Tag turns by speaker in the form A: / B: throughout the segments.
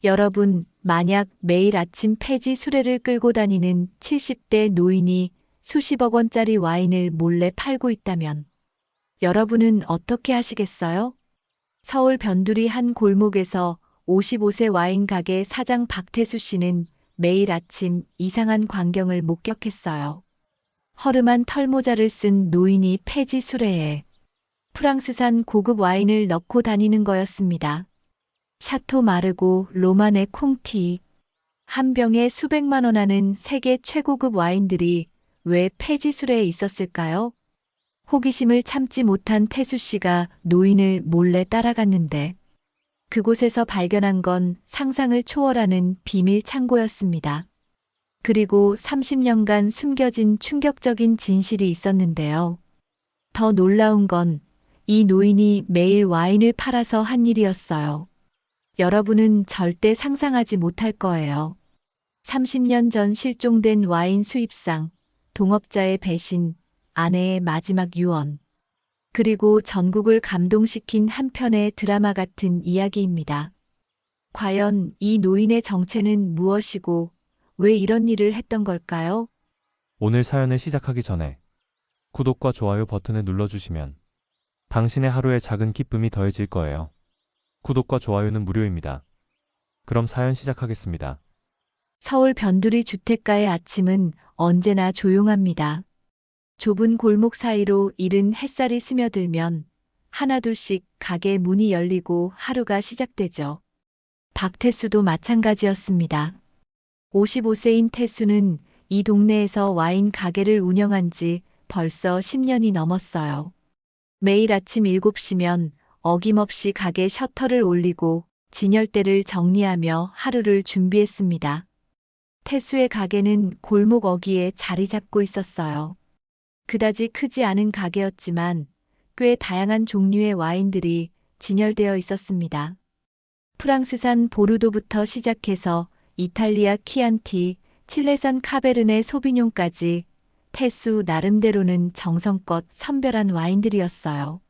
A: 여러분, 만약 매일 아침 폐지 수레를 끌고 다니는 70대 노인이 수십억 원짜리 와인을 몰래 팔고 있다면 여러분은 어떻게 하시겠어요? 서울 변두리 한 골목에서 55세 와인 가게 사장 박태수 씨는 매일 아침 이상한 광경을 목격했어요. 허름한 털모자를 쓴 노인이 폐지 수레에 프랑스산 고급 와인을 넣고 다니는 거였습니다. 샤토 마르고 로마네 콩티, 한 병에 수백만 원 하는 세계 최고급 와인들이 왜 폐지 수레에 있었을까요? 호기심을 참지 못한 태수 씨가 노인을 몰래 따라갔는데 그곳에서 발견한 건 상상을 초월하는 비밀 창고였습니다. 그리고 30년간 숨겨진 충격적인 진실이 있었는데요. 더 놀라운 건 이 노인이 매일 와인을 팔아서 한 일이었어요. 여러분은 절대 상상하지 못할 거예요. 30년 전 실종된 와인 수입상, 동업자의 배신, 아내의 마지막 유언, 그리고 전국을 감동시킨 한 편의 드라마 같은 이야기입니다. 과연 이 노인의 정체는 무엇이고 왜 이런 일을 했던 걸까요?
B: 오늘 사연을 시작하기 전에 구독과 좋아요 버튼을 눌러주시면 당신의 하루에 작은 기쁨이 더해질 거예요. 구독과 좋아요는 무료입니다. 그럼 사연 시작하겠습니다.
A: 서울 변두리 주택가의 아침은 언제나 조용합니다. 좁은 골목 사이로 이른 햇살이 스며들면 하나둘씩 가게 문이 열리고 하루가 시작되죠. 박태수도 마찬가지였습니다. 55세인 태수는 이 동네에서 와인 가게를 운영한 지 벌써 10년이 넘었어요. 매일 아침 7시면 어김없이 가게 셔터를 올리고 진열대를 정리하며 하루를 준비했습니다. 태수의 가게는 골목 어귀에 자리 잡고 있었어요. 그다지 크지 않은 가게였지만 꽤 다양한 종류의 와인들이 진열되어 있었습니다. 프랑스산 보르도부터 시작해서 이탈리아 키안티, 칠레산 카베르네 소비뇽까지 태수 나름대로는 정성껏 선별한 와인들이었어요.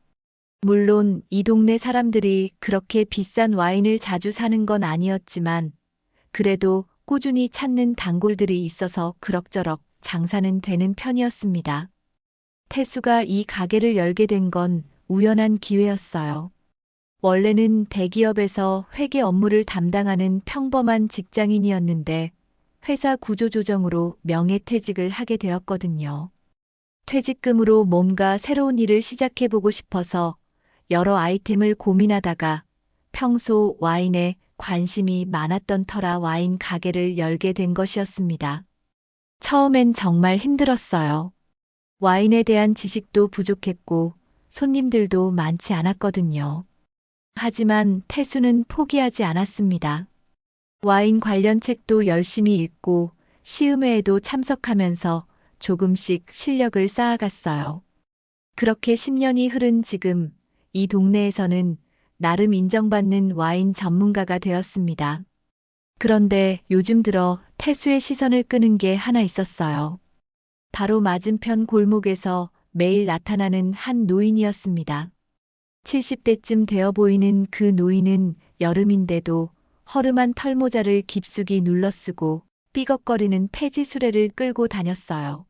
A: 물론 이 동네 사람들이 그렇게 비싼 와인을 자주 사는 건 아니었지만 그래도 꾸준히 찾는 단골들이 있어서 그럭저럭 장사는 되는 편이었습니다. 태수가 이 가게를 열게 된 건 우연한 기회였어요. 원래는 대기업에서 회계 업무를 담당하는 평범한 직장인이었는데 회사 구조조정으로 명예퇴직을 하게 되었거든요. 퇴직금으로 뭔가 새로운 일을 시작해보고 싶어서 여러 아이템을 고민하다가 평소 와인에 관심이 많았던 터라 와인 가게를 열게 된 것이었습니다. 처음엔 정말 힘들었어요. 와인에 대한 지식도 부족했고 손님들도 많지 않았거든요. 하지만 태수는 포기하지 않았습니다. 와인 관련 책도 열심히 읽고 시음회에도 참석하면서 조금씩 실력을 쌓아갔어요. 그렇게 10년이 흐른 지금 이 동네에서는 나름 인정받는 와인 전문가가 되었습니다. 그런데 요즘 들어 태수의 시선을 끄는 게 하나 있었어요. 바로 맞은편 골목에서 매일 나타나는 한 노인이었습니다. 70대쯤 되어 보이는 그 노인은 여름인데도 허름한 털모자를 깊숙이 눌러쓰고 삐걱거리는 폐지 수레를 끌고 다녔어요.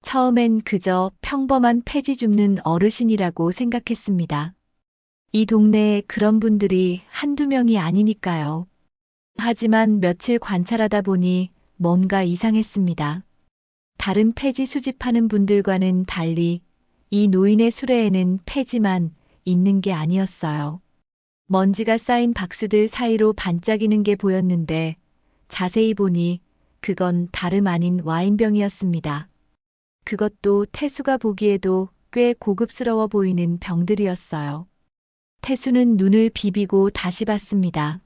A: 처음엔 그저 평범한 폐지 줍는 어르신이라고 생각했습니다. 이 동네에 그런 분들이 한두 명이 아니니까요. 하지만 며칠 관찰하다 보니 뭔가 이상했습니다. 다른 폐지 수집하는 분들과는 달리 이 노인의 수레에는 폐지만 있는 게 아니었어요. 먼지가 쌓인 박스들 사이로 반짝이는 게 보였는데 자세히 보니 그건 다름 아닌 와인병이었습니다. 그것도 태수가 보기에도 꽤 고급스러워 보이는 병들이었어요. 태수는 눈을 비비고 다시 봤습니다.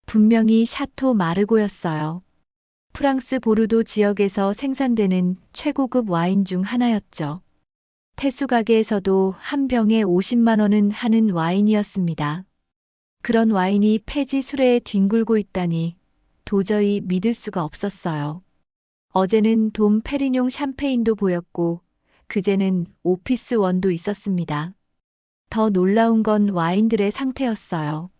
A: 분명히 샤토 마르고였어요. 프랑스 보르도 지역에서 생산되는 최고급 와인 중 하나였죠. 태수 가게에서도 한 병에 50만 원은 하는 와인이었습니다. 그런 와인이 폐지 수레에 뒹굴고 있다니 도저히 믿을 수가 없었어요. 어제는 돔 페리뇽 샴페인도 보였고 그제는 오피스 원도 있었습니다. 더 놀라운 건 와인들의 상태였어요.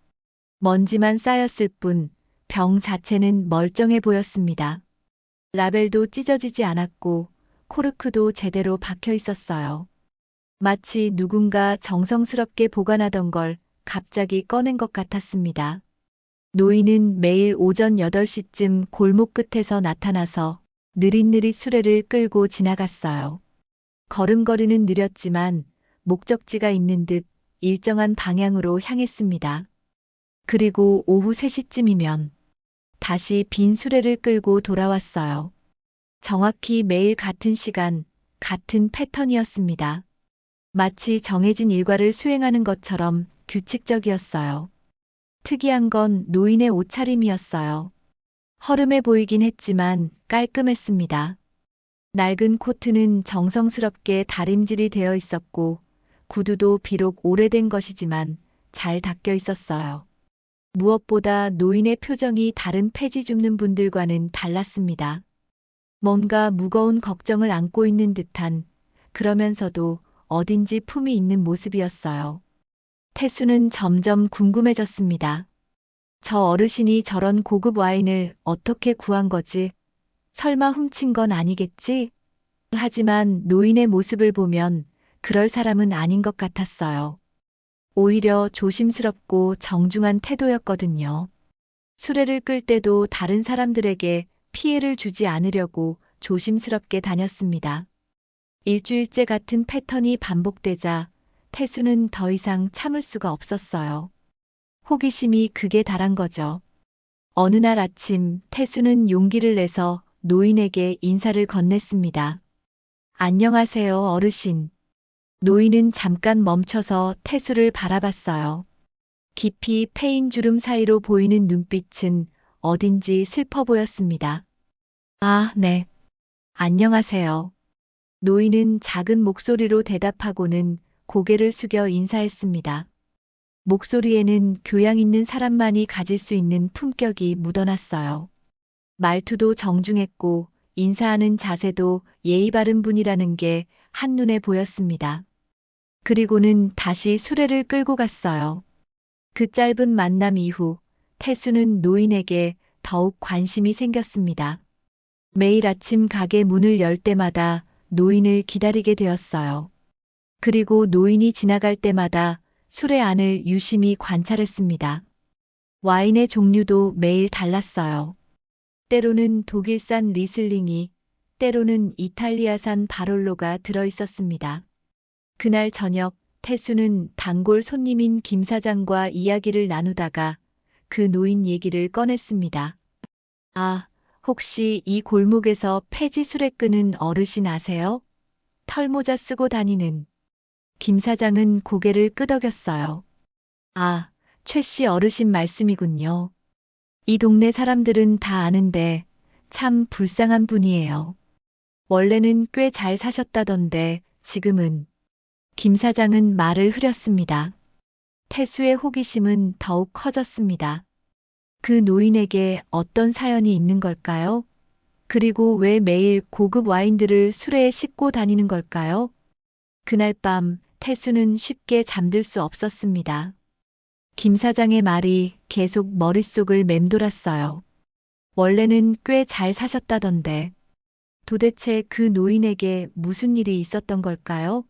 A: 먼지만 쌓였을 뿐 병 자체는 멀쩡해 보였습니다. 라벨도 찢어지지 않았고 코르크도 제대로 박혀 있었어요. 마치 누군가 정성스럽게 보관하던 걸 갑자기 꺼낸 것 같았습니다. 노인은 매일 오전 8시쯤 골목 끝에서 나타나서 느릿느릿 수레를 끌고 지나갔어요. 걸음걸이는 느렸지만 목적지가 있는 듯 일정한 방향으로 향했습니다. 그리고 오후 3시쯤이면 다시 빈 수레를 끌고 돌아왔어요. 정확히 매일 같은 시간, 같은 패턴이었습니다. 마치 정해진 일과를 수행하는 것처럼 규칙적이었어요. 특이한 건 노인의 옷차림이었어요. 허름해 보이긴 했지만 깔끔했습니다. 낡은 코트는 정성스럽게 다림질이 되어 있었고, 구두도 비록 오래된 것이지만 잘 닦여 있었어요. 무엇보다 노인의 표정이 다른 폐지 줍는 분들과는 달랐습니다. 뭔가 무거운 걱정을 안고 있는 듯한, 그러면서도 어딘지 품이 있는 모습이었어요. 태수는 점점 궁금해졌습니다. 저 어르신이 저런 고급 와인을 어떻게 구한 거지? 설마 훔친 건 아니겠지? 하지만 노인의 모습을 보면 그럴 사람은 아닌 것 같았어요. 오히려 조심스럽고 정중한 태도였거든요. 수레를 끌 때도 다른 사람들에게 피해를 주지 않으려고 조심스럽게 다녔습니다. 일주일째 같은 패턴이 반복되자 태수는 더 이상 참을 수가 없었어요. 호기심이 극에 달한 거죠. 어느 날 아침 태수는 용기를 내서 노인에게 인사를 건넸습니다. 안녕하세요, 어르신. 노인은 잠깐 멈춰서 태수를 바라봤어요. 깊이 패인 주름 사이로 보이는 눈빛은 어딘지 슬퍼 보였습니다. 아, 네. 안녕하세요. 노인은 작은 목소리로 대답하고는 고개를 숙여 인사했습니다. 목소리에는 교양 있는 사람만이 가질 수 있는 품격이 묻어났어요. 말투도 정중했고 인사하는 자세도 예의 바른 분이라는 게 한눈에 보였습니다. 그리고는 다시 수레를 끌고 갔어요. 그 짧은 만남 이후 태수는 노인에게 더욱 관심이 생겼습니다. 매일 아침 가게 문을 열 때마다 노인을 기다리게 되었어요. 그리고 노인이 지나갈 때마다 수레 안을 유심히 관찰했습니다. 와인의 종류도 매일 달랐어요. 때로는 독일산 리슬링이, 때로는 이탈리아산 바롤로가 들어 있었습니다. 그날 저녁 태수는 단골 손님인 김 사장과 이야기를 나누다가 그 노인 얘기를 꺼냈습니다. 아, 혹시 이 골목에서 폐지 수레 끄는 어르신 아세요? 털모자 쓰고 다니는. 김 사장은 고개를 끄덕였어요. 아, 최 씨 어르신 말씀이군요. 이 동네 사람들은 다 아는데 참 불쌍한 분이에요. 원래는 꽤 잘 사셨다던데 지금은. 김 사장은 말을 흐렸습니다. 태수의 호기심은 더욱 커졌습니다. 그 노인에게 어떤 사연이 있는 걸까요? 그리고 왜 매일 고급 와인들을 수레에 싣고 다니는 걸까요? 그날 밤 태수는 쉽게 잠들 수 없었습니다. 김 사장의 말이 계속 머릿속을 맴돌았어요. 원래는 꽤 잘 사셨다던데 도대체 그 노인에게 무슨 일이 있었던 걸까요?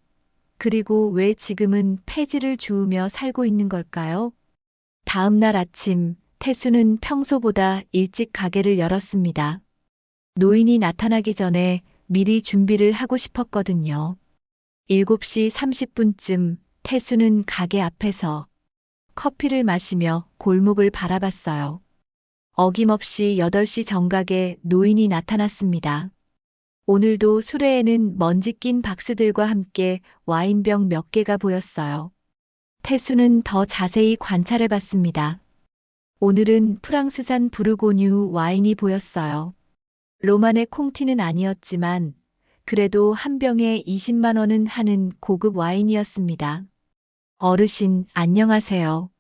A: 그리고 왜 지금은 폐지를 주우며 살고 있는 걸까요? 다음 날 아침 태수는 평소보다 일찍 가게를 열었습니다. 노인이 나타나기 전에 미리 준비를 하고 싶었거든요. 7시 30분쯤 태수는 가게 앞에서 커피를 마시며 골목을 바라봤어요. 어김없이 8시 정각에 노인이 나타났습니다. 오늘도 수레에는 먼지 낀 박스들과 함께 와인병 몇 개가 보였어요. 태수는 더 자세히 관찰해 봤습니다. 오늘은 프랑스산 부르고뉴 와인이 보였어요. 로만의 콩티는 아니었지만 그래도 한 병에 20만 원은 하는 고급 와인이었습니다. 어르신, 안녕하세요.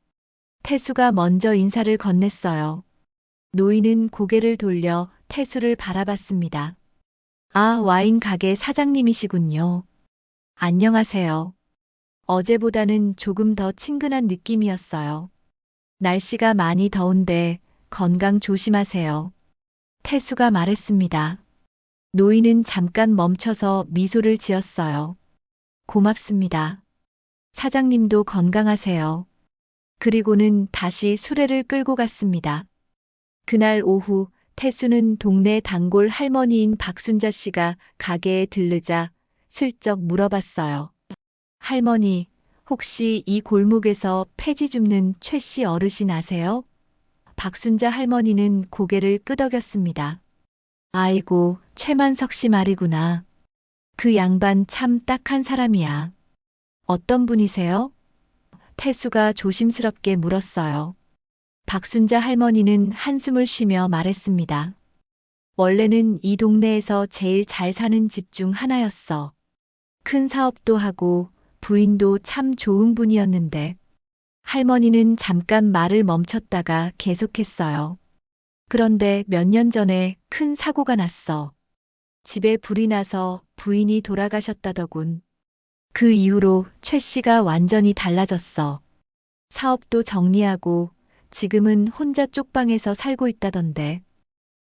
A: 태수가 먼저 인사를 건넸어요. 노인은 고개를 돌려 태수를 바라봤습니다. 아, 와인 가게 사장님이시군요. 안녕하세요. 어제보다는 조금 더 친근한 느낌이었어요. 날씨가 많이 더운데 건강 조심하세요. 태수가 말했습니다. 노인은 잠깐 멈춰서 미소를 지었어요. 고맙습니다. 사장님도 건강하세요. 그리고는 다시 수레를 끌고 갔습니다. 그날 오후 태수는 동네 단골 할머니인 박순자 씨가 가게에 들르자 슬쩍 물어봤어요. 할머니, 혹시 이 골목에서 폐지 줍는 최 씨 어르신 아세요? 박순자 할머니는 고개를 끄덕였습니다. 아이고, 최만석 씨 말이구나. 그 양반 참 딱한 사람이야. 어떤 분이세요? 태수가 조심스럽게 물었어요. 박순자 할머니는 한숨을 쉬며 말했습니다. 원래는 이 동네에서 제일 잘 사는 집 중 하나였어. 큰 사업도 하고 부인도 참 좋은 분이었는데 할머니는 잠깐 말을 멈췄다가 계속했어요. 그런데 몇 년 전에 큰 사고가 났어. 집에 불이 나서 부인이 돌아가셨다더군. 그 이후로 최 씨가 완전히 달라졌어. 사업도 정리하고 지금은 혼자 쪽방에서 살고 있다던데.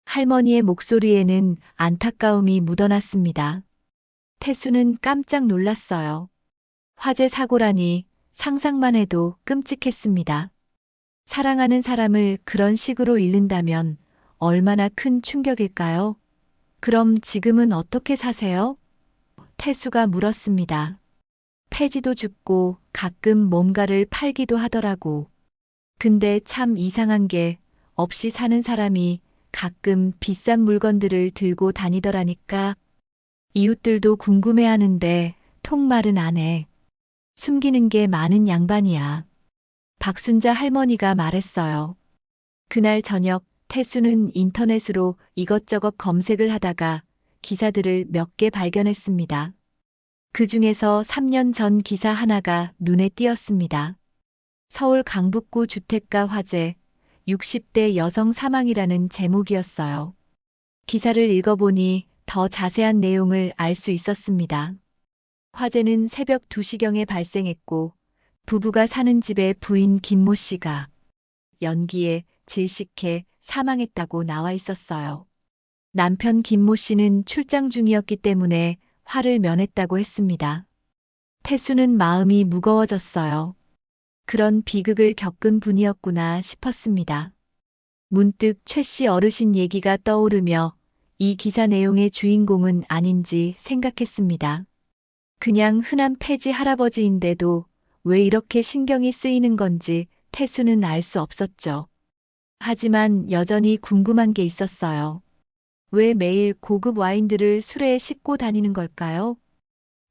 A: 할머니의 목소리에는 안타까움이 묻어났습니다. 태수는 깜짝 놀랐어요. 화재 사고라니 상상만 해도 끔찍했습니다. 사랑하는 사람을 그런 식으로 잃는다면 얼마나 큰 충격일까요? 그럼 지금은 어떻게 사세요? 태수가 물었습니다. 폐지도 죽고 가끔 뭔가를 팔기도 하더라고. 근데 참 이상한 게 없이 사는 사람이 가끔 비싼 물건들을 들고 다니더라니까. 이웃들도 궁금해하는데 통말은 안 해. 숨기는 게 많은 양반이야. 박순자 할머니가 말했어요. 그날 저녁 태수는 인터넷으로 이것저것 검색을 하다가 기사들을 몇 개 발견했습니다. 그 중에서 3년 전 기사 하나가 눈에 띄었습니다. 서울 강북구 주택가 화재, 60대 여성 사망이라는 제목이었어요. 기사를 읽어보니 더 자세한 내용을 알 수 있었습니다. 화재는 새벽 2시경에 발생했고 부부가 사는 집의 부인 김모 씨가 연기에 질식해 사망했다고 나와 있었어요. 남편 김모 씨는 출장 중이었기 때문에 화를 면했다고 했습니다. 태수는 마음이 무거워졌어요. 그런 비극을 겪은 분이었구나 싶었습니다. 문득 최 씨 어르신 얘기가 떠오르며 이 기사 내용의 주인공은 아닌지 생각했습니다. 그냥 흔한 폐지 할아버지인데도 왜 이렇게 신경이 쓰이는 건지 태수는 알 수 없었죠. 하지만 여전히 궁금한 게 있었어요. 왜 매일 고급 와인들을 수레에 싣고 다니는 걸까요?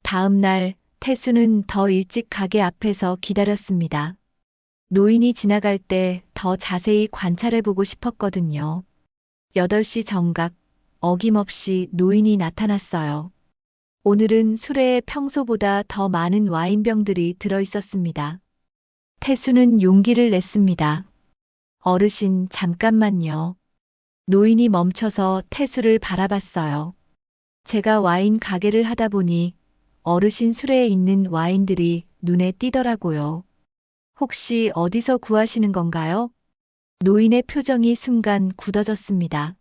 A: 다음 날 태수는 더 일찍 가게 앞에서 기다렸습니다. 노인이 지나갈 때 더 자세히 관찰해보고 싶었거든요. 8시 정각, 어김없이 노인이 나타났어요. 오늘은 수레에 평소보다 더 많은 와인병들이 들어있었습니다. 태수는 용기를 냈습니다. 어르신, 잠깐만요. 노인이 멈춰서 태수를 바라봤어요. 제가 와인 가게를 하다 보니 어르신 수레에 있는 와인들이 눈에 띄더라고요. 혹시 어디서 구하시는 건가요? 노인의 표정이 순간 굳어졌습니다.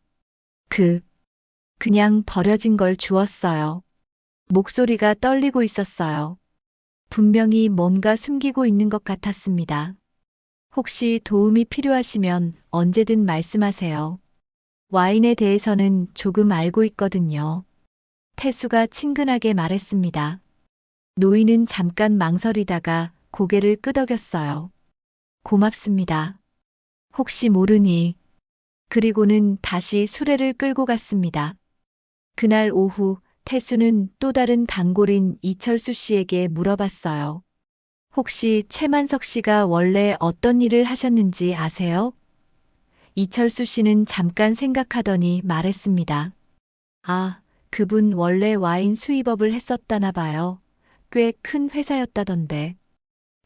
A: 그냥 버려진 걸 주었어요. 목소리가 떨리고 있었어요. 분명히 뭔가 숨기고 있는 것 같았습니다. 혹시 도움이 필요하시면 언제든 말씀하세요. 와인에 대해서는 조금 알고 있거든요. 태수가 친근하게 말했습니다. 노인은 잠깐 망설이다가 고개를 끄덕였어요. 고맙습니다. 혹시 모르니. 그리고는 다시 수레를 끌고 갔습니다. 그날 오후 태수는 또 다른 단골인 이철수 씨에게 물어봤어요. 혹시 최만석 씨가 원래 어떤 일을 하셨는지 아세요? 이철수 씨는 잠깐 생각하더니 말했습니다. 아, 그분 원래 와인 수입업을 했었다나 봐요. 꽤 큰 회사였다던데.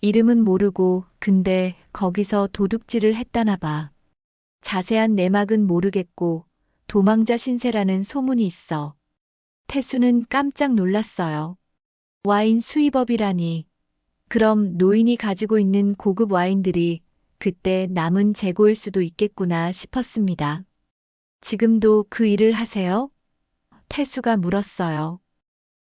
A: 이름은 모르고 근데 거기서 도둑질을 했다나 봐. 자세한 내막은 모르겠고 도망자 신세라는 소문이 있어. 태수는 깜짝 놀랐어요. 와인 수입업이라니. 그럼 노인이 가지고 있는 고급 와인들이 그때 남은 재고일 수도 있겠구나 싶었습니다. 지금도 그 일을 하세요? 태수가 물었어요.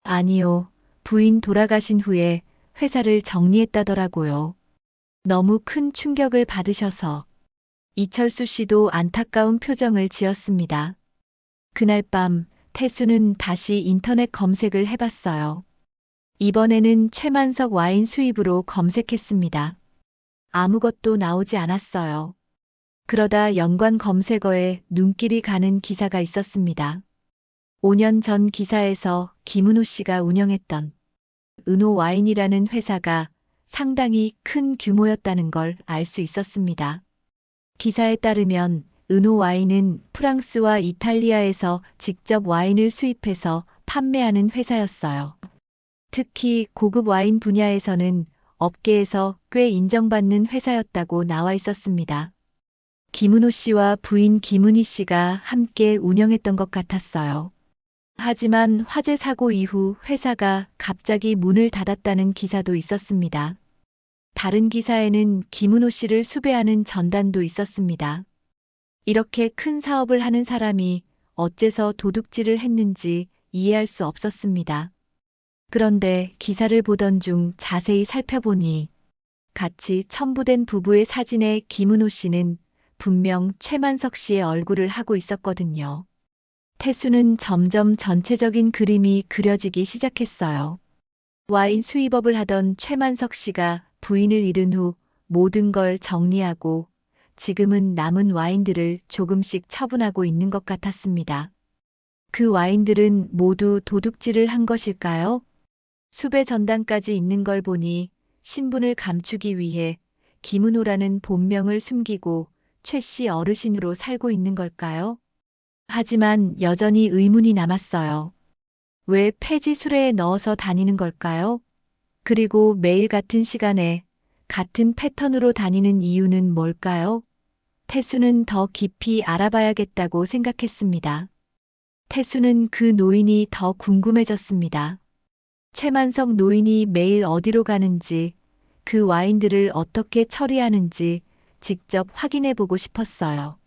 A: 아니요. 부인 돌아가신 후에 회사를 정리했다더라고요. 너무 큰 충격을 받으셔서. 이철수 씨도 안타까운 표정을 지었습니다. 그날 밤 태수는 다시 인터넷 검색을 해봤어요. 이번에는 최만석 와인 수입으로 검색했습니다. 아무것도 나오지 않았어요. 그러다 연관 검색어에 눈길이 가는 기사가 있었습니다. 5년 전 기사에서 김은우 씨가 운영했던 은호 와인이라는 회사가 상당히 큰 규모였다는 걸 알 수 있었습니다. 기사에 따르면 은호 와인은 프랑스와 이탈리아에서 직접 와인을 수입해서 판매하는 회사였어요. 특히 고급 와인 분야에서는 업계에서 꽤 인정받는 회사였다고 나와 있었습니다. 김은호 씨와 부인 김은희 씨가 함께 운영했던 것 같았어요. 하지만 화재 사고 이후 회사가 갑자기 문을 닫았다는 기사도 있었습니다. 다른 기사에는 김은호 씨를 수배하는 전단도 있었습니다. 이렇게 큰 사업을 하는 사람이 어째서 도둑질을 했는지 이해할 수 없었습니다. 그런데 기사를 보던 중 자세히 살펴보니 같이 첨부된 부부의 사진에 김은호 씨는 분명 최만석 씨의 얼굴을 하고 있었거든요. 태수는 점점 전체적인 그림이 그려지기 시작했어요. 와인 수입업을 하던 최만석 씨가 부인을 잃은 후 모든 걸 정리하고 지금은 남은 와인들을 조금씩 처분하고 있는 것 같았습니다. 그 와인들은 모두 도둑질을 한 것일까요? 수배 전단까지 있는 걸 보니 신분을 감추기 위해 김은호라는 본명을 숨기고 최 씨 어르신으로 살고 있는 걸까요? 하지만 여전히 의문이 남았어요. 왜 폐지 수레에 넣어서 다니는 걸까요? 그리고 매일 같은 시간에 같은 패턴으로 다니는 이유는 뭘까요? 태수는 더 깊이 알아봐야겠다고 생각했습니다. 태수는 그 노인이 더 궁금해졌습니다. 최만석 노인이 매일 어디로 가는지, 그 와인들을 어떻게 처리하는지 직접 확인해 보고 싶었어요.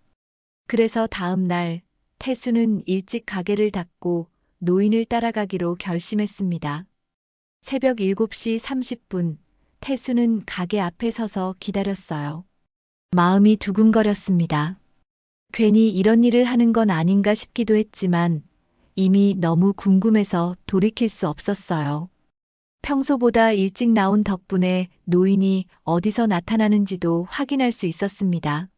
A: 그래서 다음 날 태수는 일찍 가게를 닫고 노인을 따라가기로 결심했습니다. 새벽 7시 30분, 태수는 가게 앞에 서서 기다렸어요. 마음이 두근거렸습니다. 괜히 이런 일을 하는 건 아닌가 싶기도 했지만 이미 너무 궁금해서 돌이킬 수 없었어요. 평소보다 일찍 나온 덕분에 노인이 어디서 나타나는지도 확인할 수 있었습니다.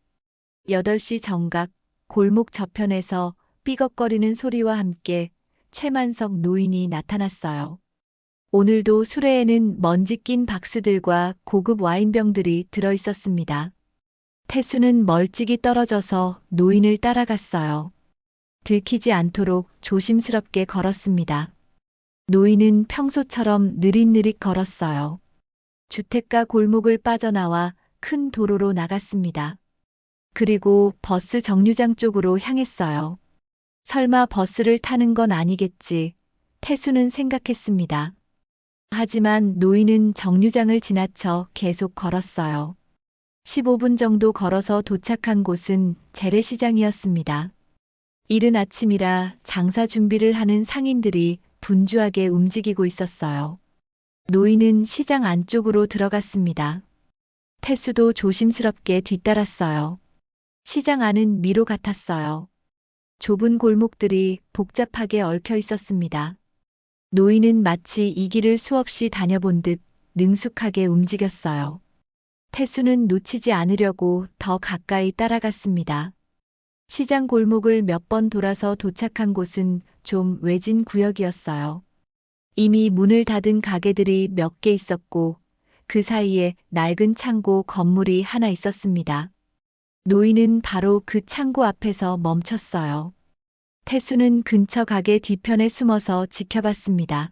A: 8시 정각, 골목 저편에서 삐걱거리는 소리와 함께 최만석 노인이 나타났어요. 오늘도 수레에는 먼지 낀 박스들과 고급 와인병들이 들어 있었습니다. 태수는 멀찍이 떨어져서 노인을 따라갔어요. 들키지 않도록 조심스럽게 걸었습니다. 노인은 평소처럼 느릿느릿 걸었어요. 주택가 골목을 빠져나와 큰 도로로 나갔습니다. 그리고 버스 정류장 쪽으로 향했어요. 설마 버스를 타는 건 아니겠지, 태수는 생각했습니다. 하지만 노인은 정류장을 지나쳐 계속 걸었어요. 15분 정도 걸어서 도착한 곳은 재래시장이었습니다. 이른 아침이라 장사 준비를 하는 상인들이 분주하게 움직이고 있었어요. 노인은 시장 안쪽으로 들어갔습니다. 태수도 조심스럽게 뒤따랐어요. 시장 안은 미로 같았어요. 좁은 골목들이 복잡하게 얽혀 있었습니다. 노인은 마치 이 길을 수없이 다녀본 듯 능숙하게 움직였어요. 태수는 놓치지 않으려고 더 가까이 따라갔습니다. 시장 골목을 몇 번 돌아서 도착한 곳은 좀 외진 구역이었어요. 이미 문을 닫은 가게들이 몇 개 있었고 그 사이에 낡은 창고 건물이 하나 있었습니다. 노인은 바로 그 창고 앞에서 멈췄어요. 태수는 근처 가게 뒤편에 숨어서 지켜봤습니다.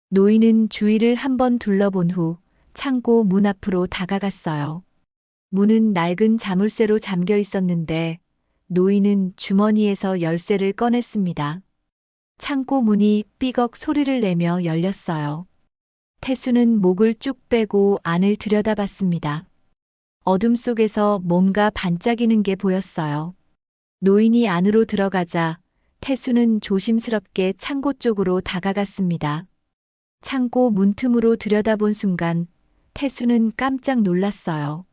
A: 노인은 주위를 한번 둘러본 후 창고 문 앞으로 다가갔어요. 문은 낡은 자물쇠로 잠겨 있었는데 노인은 주머니에서 열쇠를 꺼냈습니다. 창고 문이 삐걱 소리를 내며 열렸어요. 태수는 목을 쭉 빼고 안을 들여다봤습니다. 어둠 속에서 뭔가 반짝이는 게 보였어요. 노인이 안으로 들어가자 태수는 조심스럽게 창고 쪽으로 다가갔습니다. 창고 문틈으로 들여다본 순간 태수는 깜짝 놀랐어요.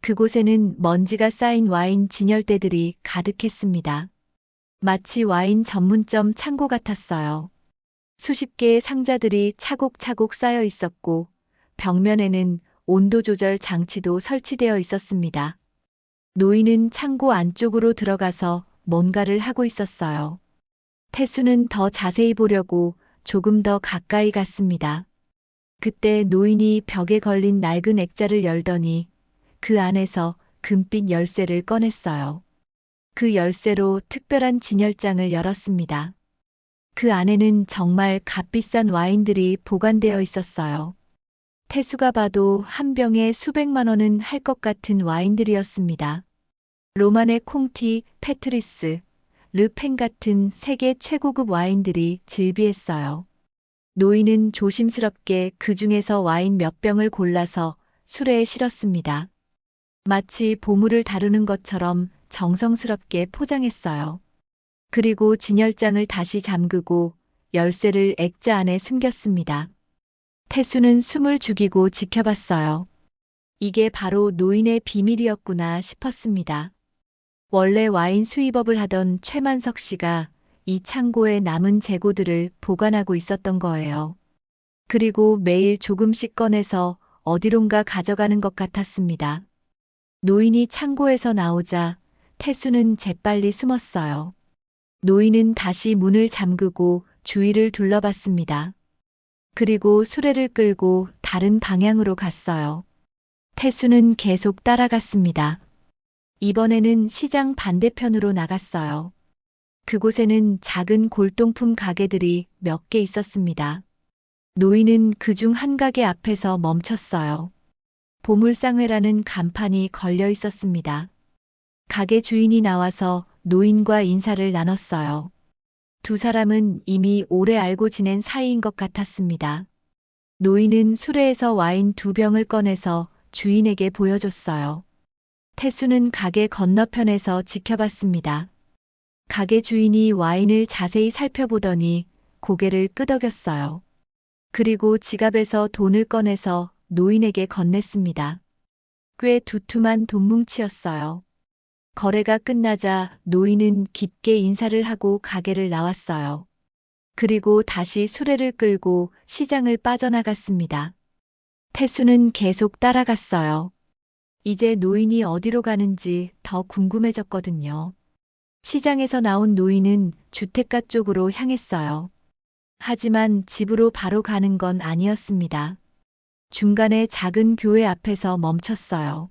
A: 그곳에는 먼지가 쌓인 와인 진열대들이 가득했습니다. 마치 와인 전문점 창고 같았어요. 수십 개의 상자들이 차곡차곡 쌓여 있었고 벽면에는 온도 조절 장치도 설치되어 있었습니다. 노인은 창고 안쪽으로 들어가서 뭔가를 하고 있었어요. 태수는 더 자세히 보려고 조금 더 가까이 갔습니다. 그때 노인이 벽에 걸린 낡은 액자를 열더니 그 안에서 금빛 열쇠를 꺼냈어요. 그 열쇠로 특별한 진열장을 열었습니다. 그 안에는 정말 값비싼 와인들이 보관되어 있었어요. 태수가 봐도 한 병에 수백만 원은 할 것 같은 와인들이었습니다. 로마네 콩티, 페트리스, 르펜 같은 세계 최고급 와인들이 즐비했어요. 노인은 조심스럽게 그 중에서 와인 몇 병을 골라서 수레에 실었습니다. 마치 보물을 다루는 것처럼 정성스럽게 포장했어요. 그리고 진열장을 다시 잠그고 열쇠를 액자 안에 숨겼습니다. 태수는 숨을 죽이고 지켜봤어요. 이게 바로 노인의 비밀이었구나 싶었습니다. 원래 와인 수입업을 하던 최만석 씨가 이 창고에 남은 재고들을 보관하고 있었던 거예요. 그리고 매일 조금씩 꺼내서 어디론가 가져가는 것 같았습니다. 노인이 창고에서 나오자 태수는 재빨리 숨었어요. 노인은 다시 문을 잠그고 주위를 둘러봤습니다. 그리고 수레를 끌고 다른 방향으로 갔어요. 태수는 계속 따라갔습니다. 이번에는 시장 반대편으로 나갔어요. 그곳에는 작은 골동품 가게들이 몇 개 있었습니다. 노인은 그중 한 가게 앞에서 멈췄어요. 보물상회라는 간판이 걸려 있었습니다. 가게 주인이 나와서 노인과 인사를 나눴어요. 두 사람은 이미 오래 알고 지낸 사이인 것 같았습니다. 노인은 수레에서 와인 2병을 꺼내서 주인에게 보여줬어요. 태수는 가게 건너편에서 지켜봤습니다. 가게 주인이 와인을 자세히 살펴보더니 고개를 끄덕였어요. 그리고 지갑에서 돈을 꺼내서 노인에게 건넸습니다. 꽤 두툼한 돈뭉치였어요. 거래가 끝나자 노인은 깊게 인사를 하고 가게를 나왔어요. 그리고 다시 수레를 끌고 시장을 빠져나갔습니다. 태수는 계속 따라갔어요. 이제 노인이 어디로 가는지 더 궁금해졌거든요. 시장에서 나온 노인은 주택가 쪽으로 향했어요. 하지만 집으로 바로 가는 건 아니었습니다. 중간에 작은 교회 앞에서 멈췄어요.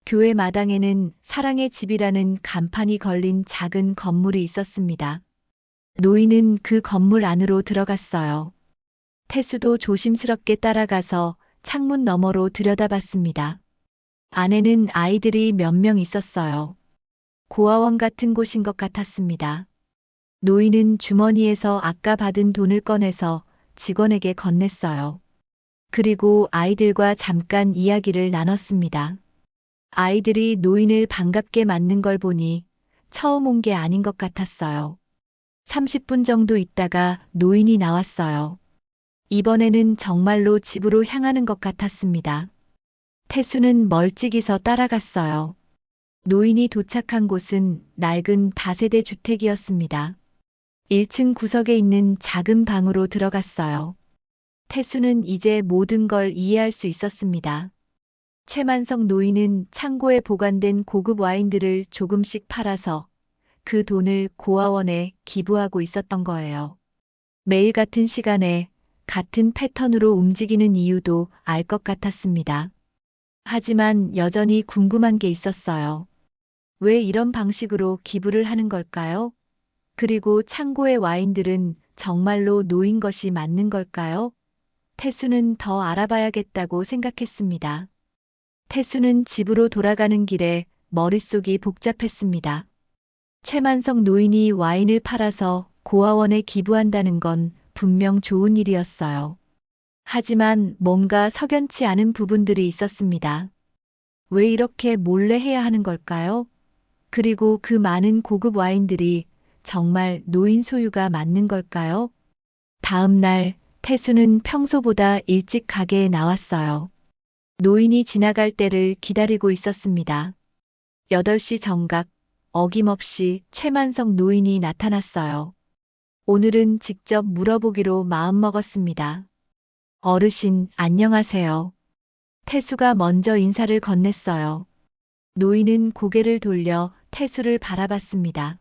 A: 교회 마당에는 사랑의 집이라는 간판이 걸린 작은 건물이 있었습니다. 노인은 그 건물 안으로 들어갔어요. 태수도 조심스럽게 따라가서 창문 너머로 들여다봤습니다. 안에는 아이들이 몇 명 있었어요. 고아원 같은 곳인 것 같았습니다. 노인은 주머니에서 아까 받은 돈을 꺼내서 직원에게 건넸어요. 그리고 아이들과 잠깐 이야기를 나눴습니다. 아이들이 노인을 반갑게 맞는 걸 보니 처음 온 게 아닌 것 같았어요. 30분 정도 있다가 노인이 나왔어요. 이번에는 정말로 집으로 향하는 것 같았습니다. 태수는 멀찍이 서 따라갔어요. 노인이 도착한 곳은 낡은 다세대 주택이었습니다. 1층 구석에 있는 작은 방으로 들어갔어요. 태수는 이제 모든 걸 이해할 수 있었습니다. 최만석 노인은 창고에 보관된 고급 와인들을 조금씩 팔아서 그 돈을 고아원에 기부하고 있었던 거예요. 매일 같은 시간에 같은 패턴으로 움직이는 이유도 알 것 같았습니다. 하지만 여전히 궁금한 게 있었어요. 왜 이런 방식으로 기부를 하는 걸까요? 그리고 창고의 와인들은 정말로 노인 것이 맞는 걸까요? 태수는 더 알아봐야겠다고 생각했습니다. 태수는 집으로 돌아가는 길에 머릿속이 복잡했습니다. 최만석 노인이 와인을 팔아서 고아원에 기부한다는 건 분명 좋은 일이었어요. 하지만 뭔가 석연치 않은 부분들이 있었습니다. 왜 이렇게 몰래 해야 하는 걸까요? 그리고 그 많은 고급 와인들이 정말 노인 소유가 맞는 걸까요? 다음 날 태수는 평소보다 일찍 가게에 나왔어요. 노인이 지나갈 때를 기다리고 있었습니다. 8시 정각, 어김없이 최만석 노인이 나타났어요. 오늘은 직접 물어보기로 마음먹었습니다. 어르신, 안녕하세요. 태수가 먼저 인사를 건넸어요. 노인은 고개를 돌려 태수를 바라봤습니다.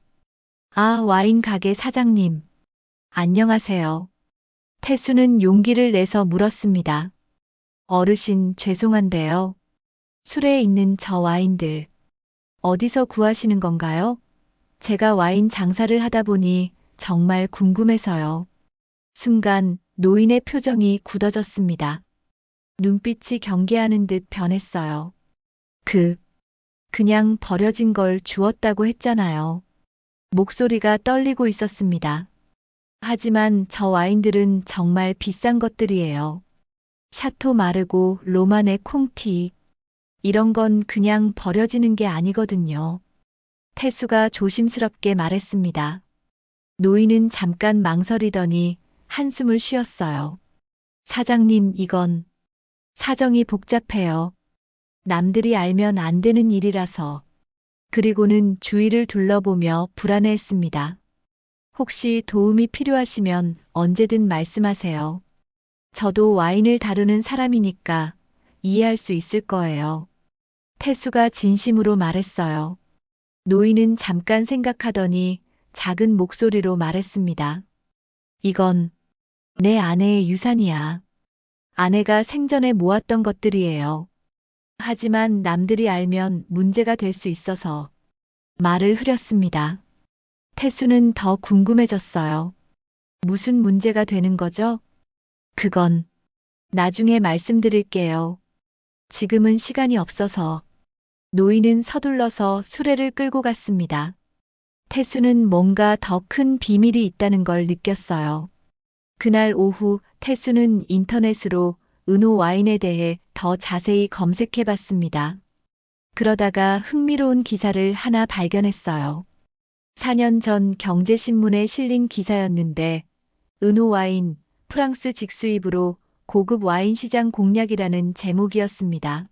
A: 아, 와인 가게 사장님. 안녕하세요. 태수는 용기를 내서 물었습니다. 어르신, 죄송한데요. 술에 있는 저 와인들, 어디서 구하시는 건가요? 제가 와인 장사를 하다 보니 정말 궁금해서요. 순간 노인의 표정이 굳어졌습니다. 눈빛이 경계하는 듯 변했어요. 그냥 버려진 걸 주었다고 했잖아요. 목소리가 떨리고 있었습니다. 하지만 저 와인들은 정말 비싼 것들이에요. 샤토 마르고 로마네 콩티. 이런 건 그냥 버려지는 게 아니거든요. 태수가 조심스럽게 말했습니다. 노인은 잠깐 망설이더니 한숨을 쉬었어요. 사장님, 이건 사정이 복잡해요. 남들이 알면 안 되는 일이라서. 그리고는 주위를 둘러보며 불안해했습니다. 혹시 도움이 필요하시면 언제든 말씀하세요. 저도 와인을 다루는 사람이니까 이해할 수 있을 거예요. 태수가 진심으로 말했어요. 노인은 잠깐 생각하더니 작은 목소리로 말했습니다. 이건 내 아내의 유산이야. 아내가 생전에 모았던 것들이에요. 하지만 남들이 알면 문제가 될 수 있어서 말을 흐렸습니다. 태수는 더 궁금해졌어요. 무슨 문제가 되는 거죠? 그건 나중에 말씀드릴게요. 지금은 시간이 없어서. 노인은 서둘러서 수레를 끌고 갔습니다. 태수는 뭔가 더 큰 비밀이 있다는 걸 느꼈어요. 그날 오후 태수는 인터넷으로 은호 와인에 대해 더 자세히 검색해 봤습니다. 그러다가 흥미로운 기사를 하나 발견했어요. 4년 전 경제신문에 실린 기사였는데 은호 와인, 프랑스 직수입으로 고급 와인 시장 공략이라는 제목이었습니다.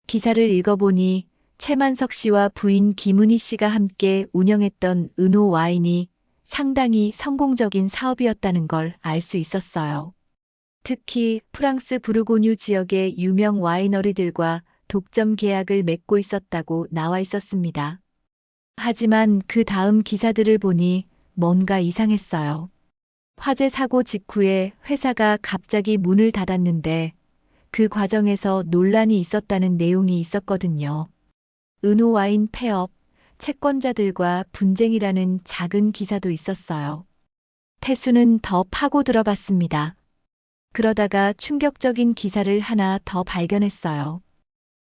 A: 기사를 읽어보니 최만석 씨와 부인 김은희 씨가 함께 운영했던 은호 와인이 상당히 성공적인 사업이었다는 걸 알 수 있었어요. 특히 프랑스 부르고뉴 지역의 유명 와이너리들과 독점 계약을 맺고 있었다고 나와 있었습니다. 하지만 그 다음 기사들을 보니 뭔가 이상했어요. 화재 사고 직후에 회사가 갑자기 문을 닫았는데 그 과정에서 논란이 있었다는 내용이 있었거든요. 은호 와인 폐업, 채권자들과 분쟁이라는 작은 기사도 있었어요. 태수는 더 파고 들어봤습니다. 그러다가 충격적인 기사를 하나 더 발견했어요.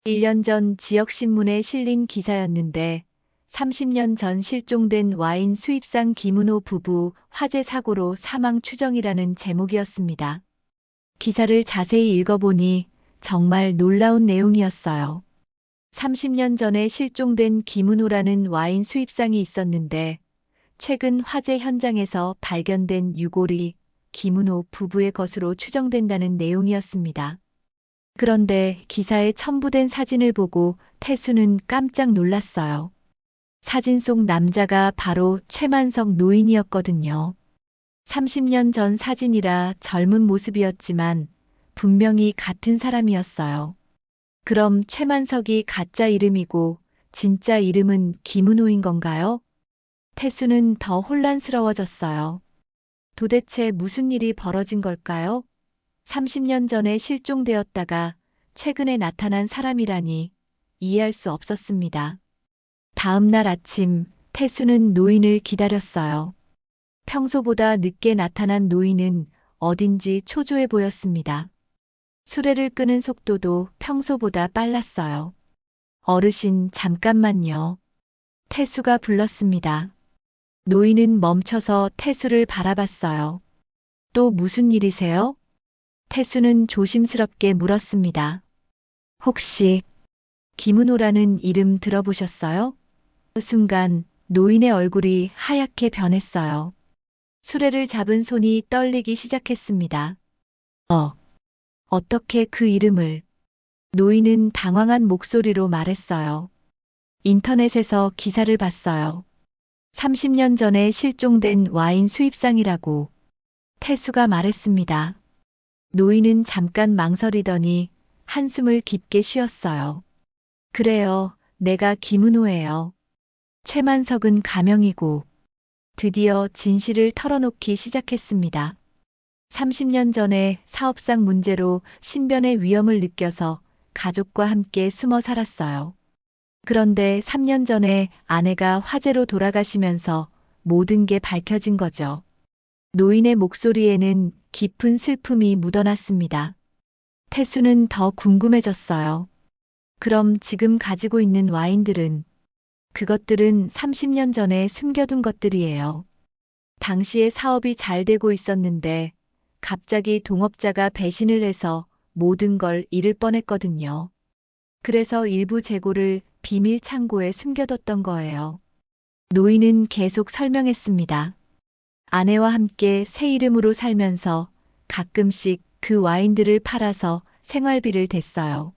A: 1년 전 지역신문에 실린 기사였는데 30년 전 실종된 와인 수입상 김은호 부부 화재 사고로 사망 추정이라는 제목이었습니다. 기사를 자세히 읽어보니 정말 놀라운 내용이었어요. 30년 전에 실종된 김은호라는 와인 수입상이 있었는데 최근 화재 현장에서 발견된 유골이 김은호 부부의 것으로 추정된다는 내용이었습니다. 그런데 기사에 첨부된 사진을 보고 태수는 깜짝 놀랐어요. 사진 속 남자가 바로 최만석 노인이었거든요. 30년 전 사진이라 젊은 모습이었지만 분명히 같은 사람이었어요. 그럼 최만석이 가짜 이름이고 진짜 이름은 김은호인 건가요? 태수는 더 혼란스러워졌어요. 도대체 무슨 일이 벌어진 걸까요? 30년 전에 실종되었다가 최근에 나타난 사람이라니 이해할 수 없었습니다. 다음 날 아침 태수는 노인을 기다렸어요. 평소보다 늦게 나타난 노인은 어딘지 초조해 보였습니다. 수레를 끄는 속도도 평소보다 빨랐어요. 어르신, 잠깐만요. 태수가 불렀습니다. 노인은 멈춰서 태수를 바라봤어요. 또 무슨 일이세요? 태수는 조심스럽게 물었습니다. 혹시 김은호라는 이름 들어보셨어요? 그 순간 노인의 얼굴이 하얗게 변했어요. 수레를 잡은 손이 떨리기 시작했습니다. 어떻게 그 이름을? 노인은 당황한 목소리로 말했어요. 인터넷에서 기사를 봤어요. 30년 전에 실종된 와인 수입상이라고. 태수가 말했습니다. 노인은 잠깐 망설이더니 한숨을 깊게 쉬었어요. 그래요, 내가 김은호예요. 최만석은 가명이고. 드디어 진실을 털어놓기 시작했습니다. 30년 전에 사업상 문제로 신변의 위험을 느껴서 가족과 함께 숨어 살았어요. 그런데 3년 전에 아내가 화재로 돌아가시면서 모든 게 밝혀진 거죠. 노인의 목소리에는 깊은 슬픔이 묻어났습니다. 태수는 더 궁금해졌어요. 그럼 지금 가지고 있는 와인들은? 그것들은 30년 전에 숨겨둔 것들이에요. 당시에 사업이 잘 되고 있었는데 갑자기 동업자가 배신을 해서 모든 걸 잃을 뻔했거든요. 그래서 일부 재고를 비밀 창고에 숨겨뒀던 거예요. 노인은 계속 설명했습니다. 아내와 함께 새 이름으로 살면서 가끔씩 그 와인들을 팔아서 생활비를 댔어요.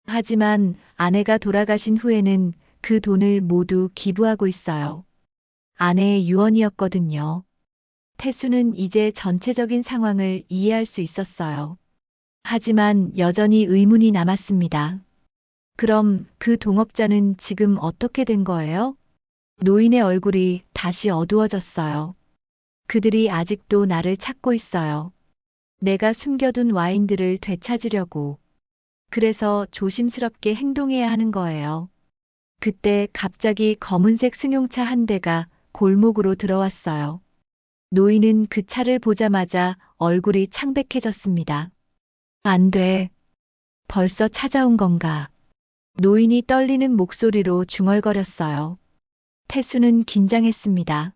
A: 하지만 아내가 돌아가신 후에는 그 돈을 모두 기부하고 있어요. 아내의 유언이었거든요. 태수는 이제 전체적인 상황을 이해할 수 있었어요. 하지만 여전히 의문이 남았습니다. 그럼 그 동업자는 지금 어떻게 된 거예요? 노인의 얼굴이 다시 어두워졌어요. 그들이 아직도 나를 찾고 있어요. 내가 숨겨둔 와인들을 되찾으려고. 그래서 조심스럽게 행동해야 하는 거예요. 그때 갑자기 검은색 승용차 한 대가 골목으로 들어왔어요. 노인은 그 차를 보자마자 얼굴이 창백해졌습니다. 안 돼. 벌써 찾아온 건가? 노인이 떨리는 목소리로 중얼거렸어요. 태수는 긴장했습니다.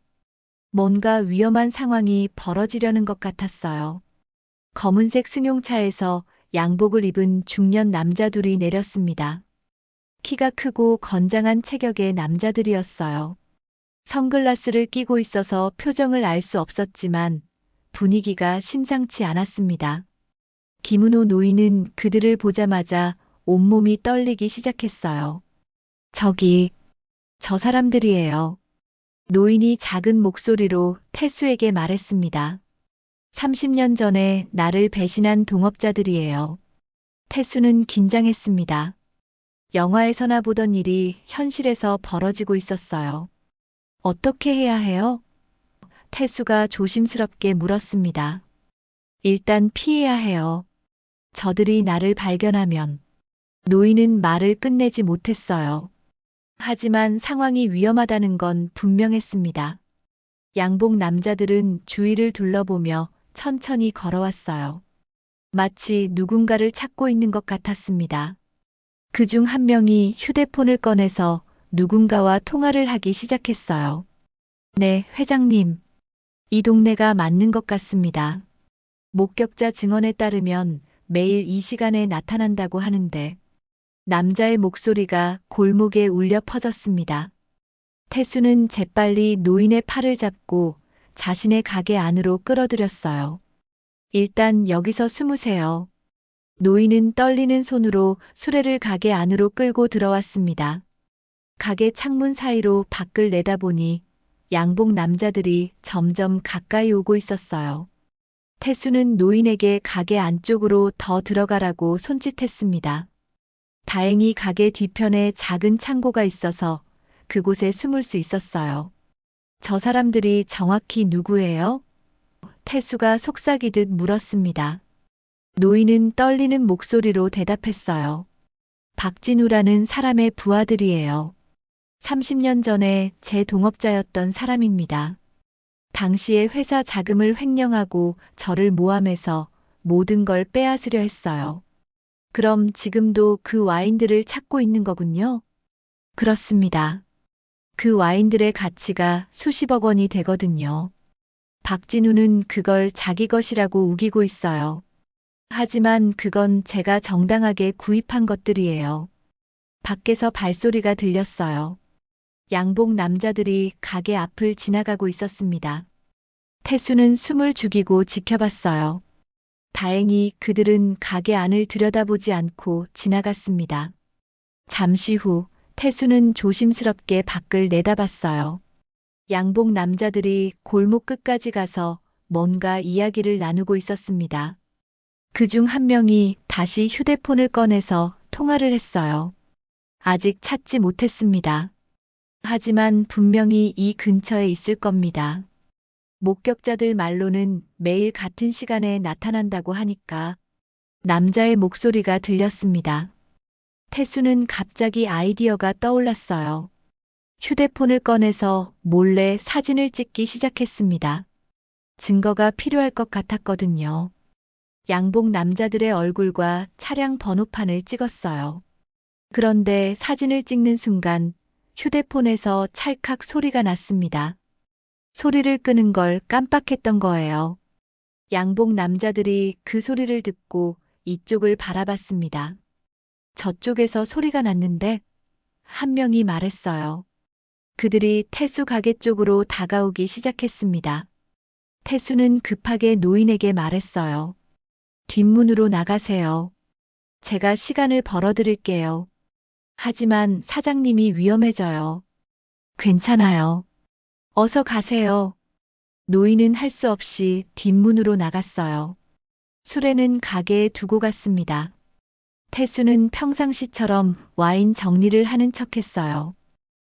A: 뭔가 위험한 상황이 벌어지려는 것 같았어요. 검은색 승용차에서 양복을 입은 중년 남자 둘이 내렸습니다. 키가 크고 건장한 체격의 남자들이었어요. 선글라스를 끼고 있어서 표정을 알 수 없었지만 분위기가 심상치 않았습니다. 김은호 노인은 그들을 보자마자 온몸이 떨리기 시작했어요. 저 사람들이에요. 노인이 작은 목소리로 태수에게 말했습니다. 30년 전에 나를 배신한 동업자들이에요. 태수는 긴장했습니다. 영화에서나 보던 일이 현실에서 벌어지고 있었어요. 어떻게 해야 해요? 태수가 조심스럽게 물었습니다. 일단 피해야 해요. 저들이 나를 발견하면. 노인은 말을 끝내지 못했어요. 하지만 상황이 위험하다는 건 분명했습니다. 양복 남자들은 주위를 둘러보며 천천히 걸어왔어요. 마치 누군가를 찾고 있는 것 같았습니다. 그중 한 명이 휴대폰을 꺼내서 누군가와 통화를 하기 시작했어요. 네, 회장님. 이 동네가 맞는 것 같습니다. 목격자 증언에 따르면 매일 이 시간에 나타난다고 하는데 남자의 목소리가 골목에 울려 퍼졌습니다. 태수는 재빨리 노인의 팔을 잡고 자신의 가게 안으로 끌어들였어요. 일단 여기서 숨으세요. 노인은 떨리는 손으로 수레를 가게 안으로 끌고 들어왔습니다. 가게 창문 사이로 밖을 내다보니 양복 남자들이 점점 가까이 오고 있었어요. 태수는 노인에게 가게 안쪽으로 더 들어가라고 손짓했습니다. 다행히 가게 뒤편에 작은 창고가 있어서 그곳에 숨을 수 있었어요. 저 사람들이 정확히 누구예요? 태수가 속삭이듯 물었습니다. 노인은 떨리는 목소리로 대답했어요. 박진우라는 사람의 부하들이에요. 30년 전에 제 동업자였던 사람입니다. 당시에 회사 자금을 횡령하고 저를 모함해서 모든 걸 빼앗으려 했어요. 그럼 지금도 그 와인들을 찾고 있는 거군요? 그렇습니다. 그 와인들의 가치가 수십억 원이 되거든요. 박진우는 그걸 자기 것이라고 우기고 있어요. 하지만 그건 제가 정당하게 구입한 것들이에요. 밖에서 발소리가 들렸어요. 양복 남자들이 가게 앞을 지나가고 있었습니다. 태수는 숨을 죽이고 지켜봤어요. 다행히 그들은 가게 안을 들여다보지 않고 지나갔습니다. 잠시 후 태수는 조심스럽게 밖을 내다봤어요. 양복 남자들이 골목 끝까지 가서 뭔가 이야기를 나누고 있었습니다. 그중 한 명이 다시 휴대폰을 꺼내서 통화를 했어요. 아직 찾지 못했습니다. 하지만 분명히 이 근처에 있을 겁니다. 목격자들 말로는 매일 같은 시간에 나타난다고 하니까 남자의 목소리가 들렸습니다. 태수는 갑자기 아이디어가 떠올랐어요. 휴대폰을 꺼내서 몰래 사진을 찍기 시작했습니다. 증거가 필요할 것 같았거든요. 양복 남자들의 얼굴과 차량 번호판을 찍었어요. 그런데 사진을 찍는 순간 휴대폰에서 찰칵 소리가 났습니다. 소리를 끄는 걸 깜빡했던 거예요. 양복 남자들이 그 소리를 듣고 이쪽을 바라봤습니다. 저쪽에서 소리가 났는데 한 명이 말했어요. 그들이 태수 가게 쪽으로 다가오기 시작했습니다. 태수는 급하게 노인에게 말했어요. 뒷문으로 나가세요. 제가 시간을 벌어드릴게요. 하지만 사장님이 위험해져요. 괜찮아요. 어서 가세요. 노인은 할 수 없이 뒷문으로 나갔어요. 수레는 가게에 두고 갔습니다. 태수는 평상시처럼 와인 정리를 하는 척했어요.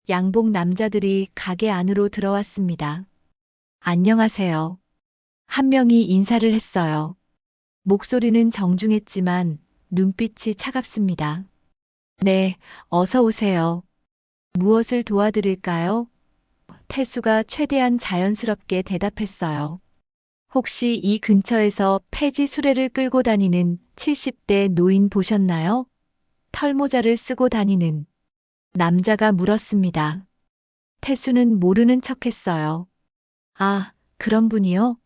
A: 양복 남자들이 가게 안으로 들어왔습니다. 안녕하세요. 한 명이 인사를 했어요. 목소리는 정중했지만 눈빛이 차갑습니다. 네, 어서 오세요. 무엇을 도와드릴까요? 태수가 최대한 자연스럽게 대답했어요. 혹시 이 근처에서 폐지 수레를 끌고 다니는 70대 노인 보셨나요? 털모자를 쓰고 다니는 남자가 물었습니다. 태수는 모르는 척했어요. 아, 그런 분이요?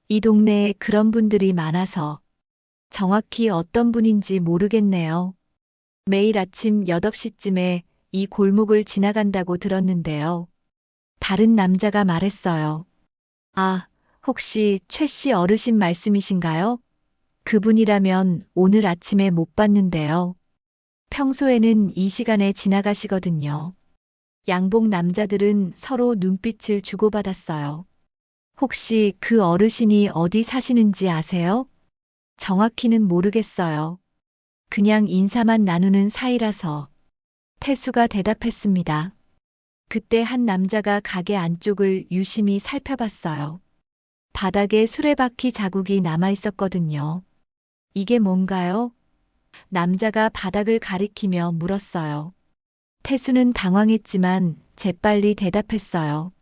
A: 이 동네에 그런 분들이 많아서 정확히 어떤 분인지 모르겠네요. 매일 아침 8시쯤에 이 골목을 지나간다고 들었는데요. 다른 남자가 말했어요. 아, 혹시 최 씨 어르신 말씀이신가요? 그분이라면 오늘 아침에 못 봤는데요. 평소에는 이 시간에 지나가시거든요. 양복 남자들은 서로 눈빛을 주고받았어요. 혹시 그 어르신이 어디 사시는지 아세요? 정확히는 모르겠어요. 그냥 인사만 나누는 사이라서. 태수가 대답했습니다. 그때 한 남자가 가게 안쪽을 유심히 살펴봤어요. 바닥에 수레바퀴 자국이 남아 있었거든요. 이게 뭔가요? 남자가 바닥을 가리키며 물었어요. 태수는 당황했지만 재빨리 대답했어요.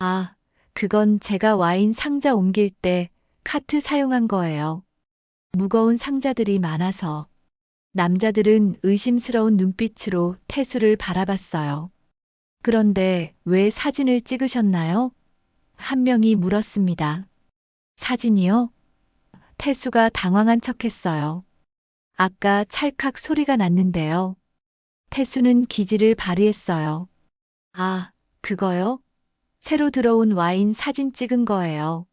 A: 아, 그건 제가 와인 상자 옮길 때 카트 사용한 거예요. 무거운 상자들이 많아서. 남자들은 의심스러운 눈빛으로 태수를 바라봤어요. 그런데 왜 사진을 찍으셨나요? 한 명이 물었습니다. 사진이요? 태수가 당황한 척했어요. 아까 찰칵 소리가 났는데요. 태수는 기지를 발휘했어요. 아, 그거요? 새로 들어온 와인 사진 찍은 거예요.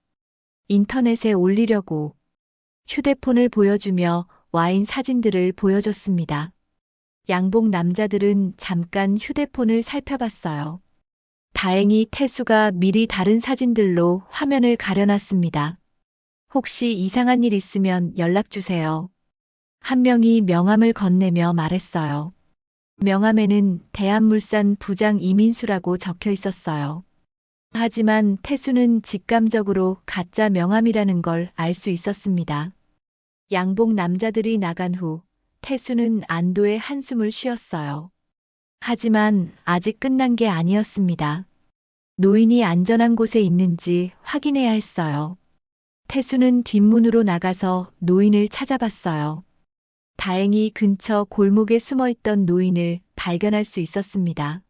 A: 인터넷에 올리려고. 휴대폰을 보여주며 와인 사진들을 보여줬습니다. 양복 남자들은 잠깐 휴대폰을 살펴봤어요. 다행히 태수가 미리 다른 사진들로 화면을 가려놨습니다. 혹시 이상한 일 있으면 연락주세요. 한 명이 명함을 건네며 말했어요. 명함에는 대한물산 부장 이민수라고 적혀 있었어요. 하지만 태수는 직감적으로 가짜 명함이라는 걸 알 수 있었습니다. 양복 남자들이 나간 후 태수는 안도의 한숨을 쉬었어요. 하지만 아직 끝난 게 아니었습니다. 노인이 안전한 곳에 있는지 확인해야 했어요. 태수는 뒷문으로 나가서 노인을 찾아봤어요. 다행히 근처 골목에 숨어 있던 노인을 발견할 수 있었습니다.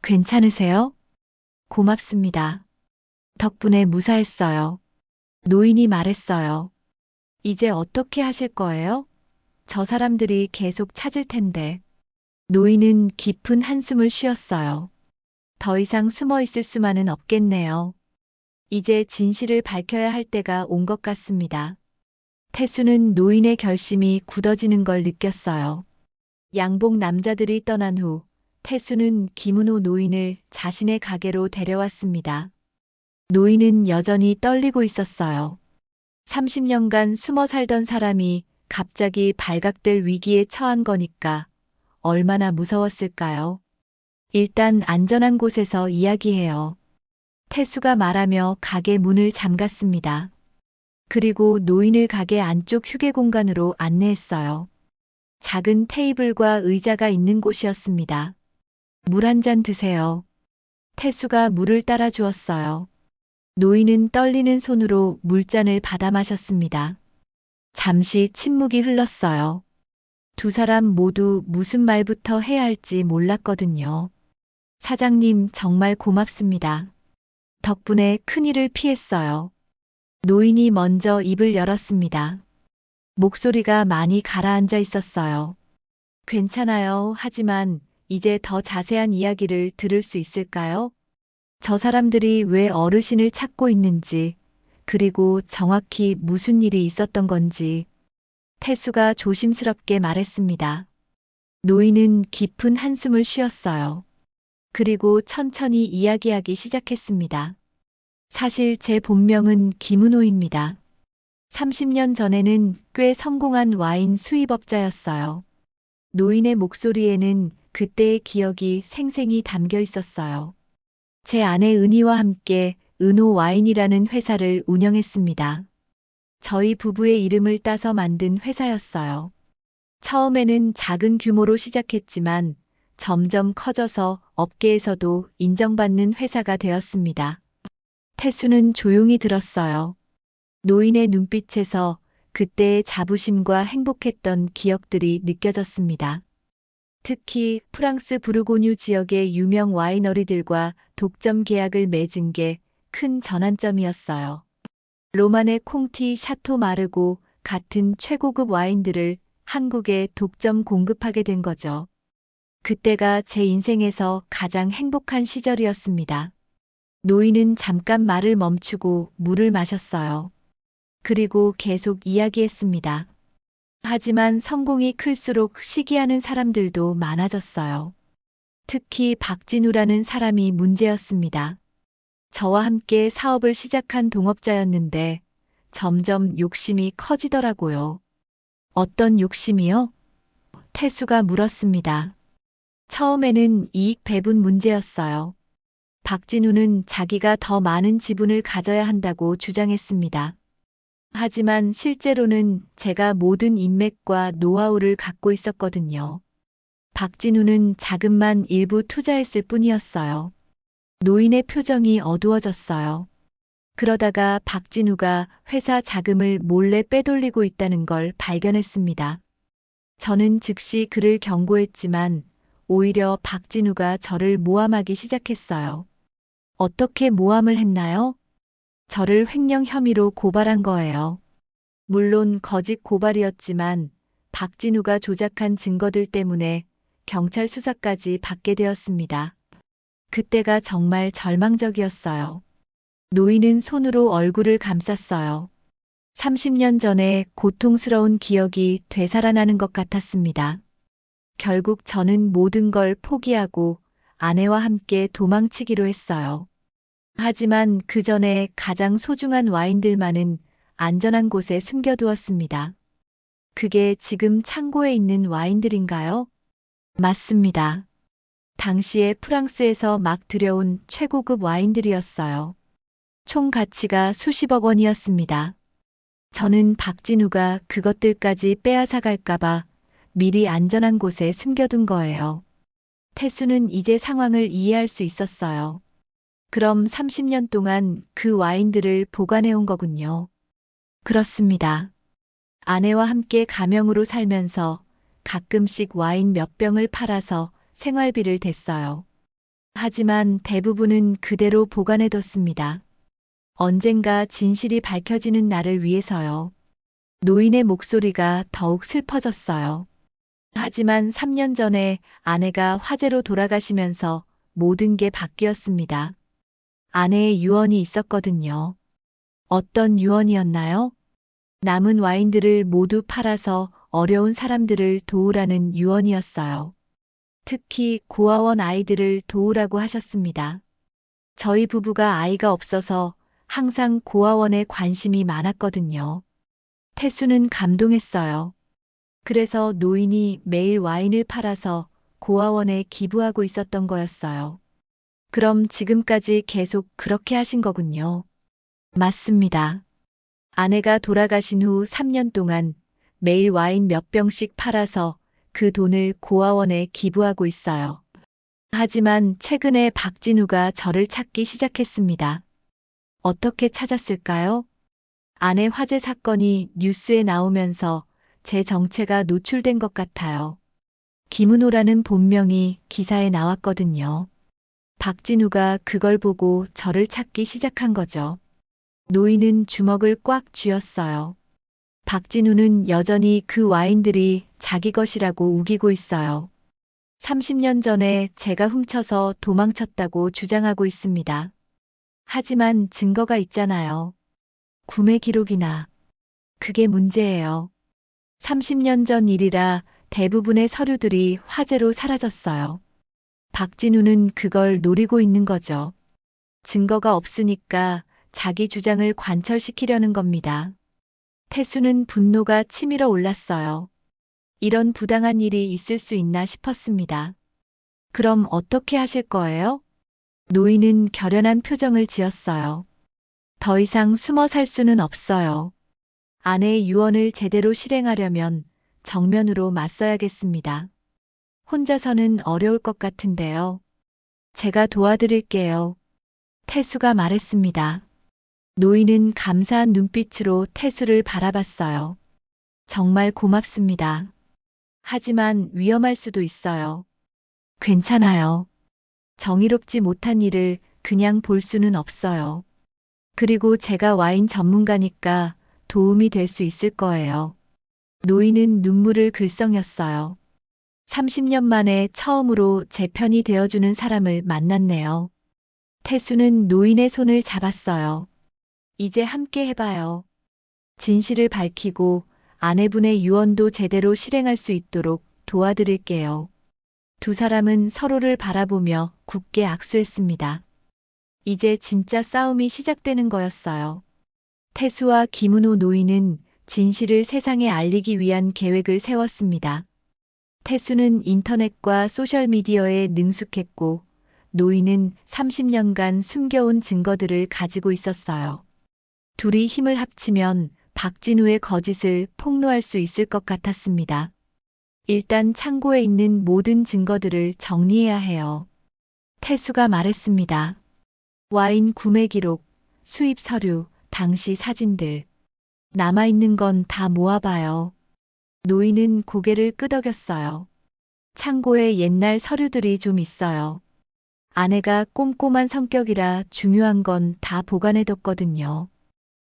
A: 괜찮으세요? 고맙습니다. 덕분에 무사했어요. 노인이 말했어요. 이제 어떻게 하실 거예요? 저 사람들이 계속 찾을 텐데. 노인은 깊은 한숨을 쉬었어요. 더 이상 숨어 있을 수만은 없겠네요. 이제 진실을 밝혀야 할 때가 온 것 같습니다. 태수는 노인의 결심이 굳어지는 걸 느꼈어요. 양복 남자들이 떠난 후 태수는 김은호 노인을 자신의 가게로 데려왔습니다. 노인은 여전히 떨리고 있었어요. 30년간 숨어 살던 사람이 갑자기 발각될 위기에 처한 거니까 얼마나 무서웠을까요? 일단 안전한 곳에서 이야기해요. 태수가 말하며 가게 문을 잠갔습니다. 그리고 노인을 가게 안쪽 휴게 공간으로 안내했어요. 작은 테이블과 의자가 있는 곳이었습니다. 물 한 잔 드세요. 태수가 물을 따라 주었어요. 노인은 떨리는 손으로 물잔을 받아 마셨습니다. 잠시 침묵이 흘렀어요. 두 사람 모두 무슨 말부터 해야 할지 몰랐거든요. 사장님 정말 고맙습니다. 덕분에 큰일을 피했어요. 노인이 먼저 입을 열었습니다. 목소리가 많이 가라앉아 있었어요. 괜찮아요. 하지만 이제 더 자세한 이야기를 들을 수 있을까요? 저 사람들이 왜 어르신을 찾고 있는지, 그리고 정확히 무슨 일이 있었던 건지. 태수가 조심스럽게 말했습니다. 노인은 깊은 한숨을 쉬었어요. 그리고 천천히 이야기하기 시작했습니다. 사실 제 본명은 김은호입니다. 30년 전에는 꽤 성공한 와인 수입업자였어요. 노인의 목소리에는 그때의 기억이 생생히 담겨 있었어요. 제 아내 은희와 함께 은호 와인이라는 회사를 운영했습니다. 저희 부부의 이름을 따서 만든 회사였어요. 처음에는 작은 규모로 시작했지만 점점 커져서 업계에서도 인정받는 회사가 되었습니다. 태수는 조용히 들었어요. 노인의 눈빛에서 그때의 자부심과 행복했던 기억들이 느껴졌습니다. 특히 프랑스 부르고뉴 지역의 유명 와이너리들과 독점 계약을 맺은 게 큰 전환점이었어요. 로마네 콩티, 샤토 마르고 같은 최고급 와인들을 한국에 독점 공급하게 된 거죠. 그때가 제 인생에서 가장 행복한 시절이었습니다. 노인은 잠깐 말을 멈추고 물을 마셨어요. 그리고 계속 이야기했습니다. 하지만 성공이 클수록 시기하는 사람들도 많아졌어요. 특히 박진우라는 사람이 문제였습니다. 저와 함께 사업을 시작한 동업자였는데 점점 욕심이 커지더라고요. 어떤 욕심이요? 태수가 물었습니다. 처음에는 이익 배분 문제였어요. 박진우는 자기가 더 많은 지분을 가져야 한다고 주장했습니다. 하지만 실제로는 제가 모든 인맥과 노하우를 갖고 있었거든요. 박진우는 자금만 일부 투자했을 뿐이었어요. 노인의 표정이 어두워졌어요. 그러다가 박진우가 회사 자금을 몰래 빼돌리고 있다는 걸 발견했습니다. 저는 즉시 그를 경고했지만 오히려 박진우가 저를 모함하기 시작했어요. 어떻게 모함을 했나요? 저를 횡령 혐의로 고발한 거예요. 물론 거짓 고발이었지만 박진우가 조작한 증거들 때문에 경찰 수사까지 받게 되었습니다. 그때가 정말 절망적이었어요. 노인은 손으로 얼굴을 감쌌어요. 30년 전에 고통스러운 기억이 되살아나는 것 같았습니다. 결국 저는 모든 걸 포기하고 아내와 함께 도망치기로 했어요. 하지만 그 전에 가장 소중한 와인들만은 안전한 곳에 숨겨두었습니다. 그게 지금 창고에 있는 와인들인가요? 맞습니다. 당시에 프랑스에서 막 들여온 최고급 와인들이었어요. 총 가치가 수십억 원이었습니다. 저는 박진우가 그것들까지 빼앗아 갈까봐 미리 안전한 곳에 숨겨둔 거예요. 태수는 이제 상황을 이해할 수 있었어요. 그럼 30년 동안 그 와인들을 보관해온 거군요. 그렇습니다. 아내와 함께 가명으로 살면서 가끔씩 와인 몇 병을 팔아서 생활비를 댔어요. 하지만 대부분은 그대로 보관해뒀습니다. 언젠가 진실이 밝혀지는 날을 위해서요. 노인의 목소리가 더욱 슬퍼졌어요. 하지만 3년 전에 아내가 화재로 돌아가시면서 모든 게 바뀌었습니다. 아내의 유언이 있었거든요. 어떤 유언이었나요? 남은 와인들을 모두 팔아서 어려운 사람들을 도우라는 유언이었어요. 특히 고아원 아이들을 도우라고 하셨습니다. 저희 부부가 아이가 없어서 항상 고아원에 관심이 많았거든요. 태수는 감동했어요. 그래서 노인이 매일 와인을 팔아서 고아원에 기부하고 있었던 거였어요. 그럼 지금까지 계속 그렇게 하신 거군요. 맞습니다. 아내가 돌아가신 후 3년 동안 매일 와인 몇 병씩 팔아서 그 돈을 고아원에 기부하고 있어요. 하지만 최근에 박진우가 저를 찾기 시작했습니다. 어떻게 찾았을까요? 아내 화재 사건이 뉴스에 나오면서 제 정체가 노출된 것 같아요. 김은호라는 본명이 기사에 나왔거든요. 박진우가 그걸 보고 저를 찾기 시작한 거죠. 노인은 주먹을 꽉 쥐었어요. 박진우는 여전히 그 와인들이 자기 것이라고 우기고 있어요. 30년 전에 제가 훔쳐서 도망쳤다고 주장하고 있습니다. 하지만 증거가 있잖아요. 구매 기록이나. 그게 문제예요. 30년 전 일이라 대부분의 서류들이 화재로 사라졌어요. 박진우는 그걸 노리고 있는 거죠. 증거가 없으니까 자기 주장을 관철시키려는 겁니다. 태수는 분노가 치밀어 올랐어요. 이런 부당한 일이 있을 수 있나 싶었습니다. 그럼 어떻게 하실 거예요? 노인은 결연한 표정을 지었어요. 더 이상 숨어 살 수는 없어요. 아내의 유언을 제대로 실행하려면 정면으로 맞서야겠습니다. 혼자서는 어려울 것 같은데요. 제가 도와드릴게요. 태수가 말했습니다. 노인은 감사한 눈빛으로 태수를 바라봤어요. 정말 고맙습니다. 하지만 위험할 수도 있어요. 괜찮아요. 정의롭지 못한 일을 그냥 볼 수는 없어요. 그리고 제가 와인 전문가니까 도움이 될 수 있을 거예요. 노인은 눈물을 글썽였어요. 30년 만에 처음으로 제 편이 되어주는 사람을 만났네요. 태수는 노인의 손을 잡았어요. 이제 함께 해봐요. 진실을 밝히고 아내분의 유언도 제대로 실행할 수 있도록 도와드릴게요. 두 사람은 서로를 바라보며 굳게 악수했습니다. 이제 진짜 싸움이 시작되는 거였어요. 태수와 김은호 노인은 진실을 세상에 알리기 위한 계획을 세웠습니다. 태수는 인터넷과 소셜미디어에 능숙했고 노인은 30년간 숨겨온 증거들을 가지고 있었어요. 둘이 힘을 합치면 박진우의 거짓을 폭로할 수 있을 것 같았습니다. 일단 창고에 있는 모든 증거들을 정리해야 해요. 태수가 말했습니다. 와인 구매 기록, 수입 서류, 당시 사진들. 남아있는 건 다 모아봐요. 노인은 고개를 끄덕였어요. 창고에 옛날 서류들이 좀 있어요. 아내가 꼼꼼한 성격이라 중요한 건 다 보관해뒀거든요.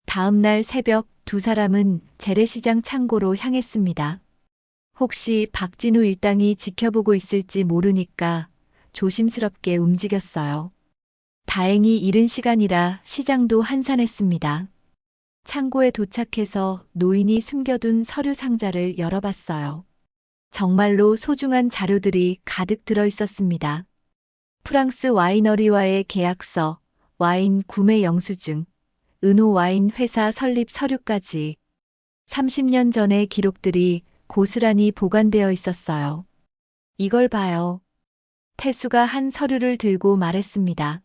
A: 다음 날 새벽 두 사람은 재래시장 창고로 향했습니다. 혹시 박진우 일당이 지켜보고 있을지 모르니까 조심스럽게 움직였어요. 다행히 이른 시간이라 시장도 한산했습니다. 창고에 도착해서 노인이 숨겨둔 서류 상자를 열어봤어요. 정말로 소중한 자료들이 가득 들어 있었습니다. 프랑스 와이너리와의 계약서, 와인 구매 영수증, 은호 와인 회사 설립 서류까지 30년 전의 기록들이 고스란히 보관되어 있었어요. 이걸 봐요. 태수가 한 서류를 들고 말했습니다.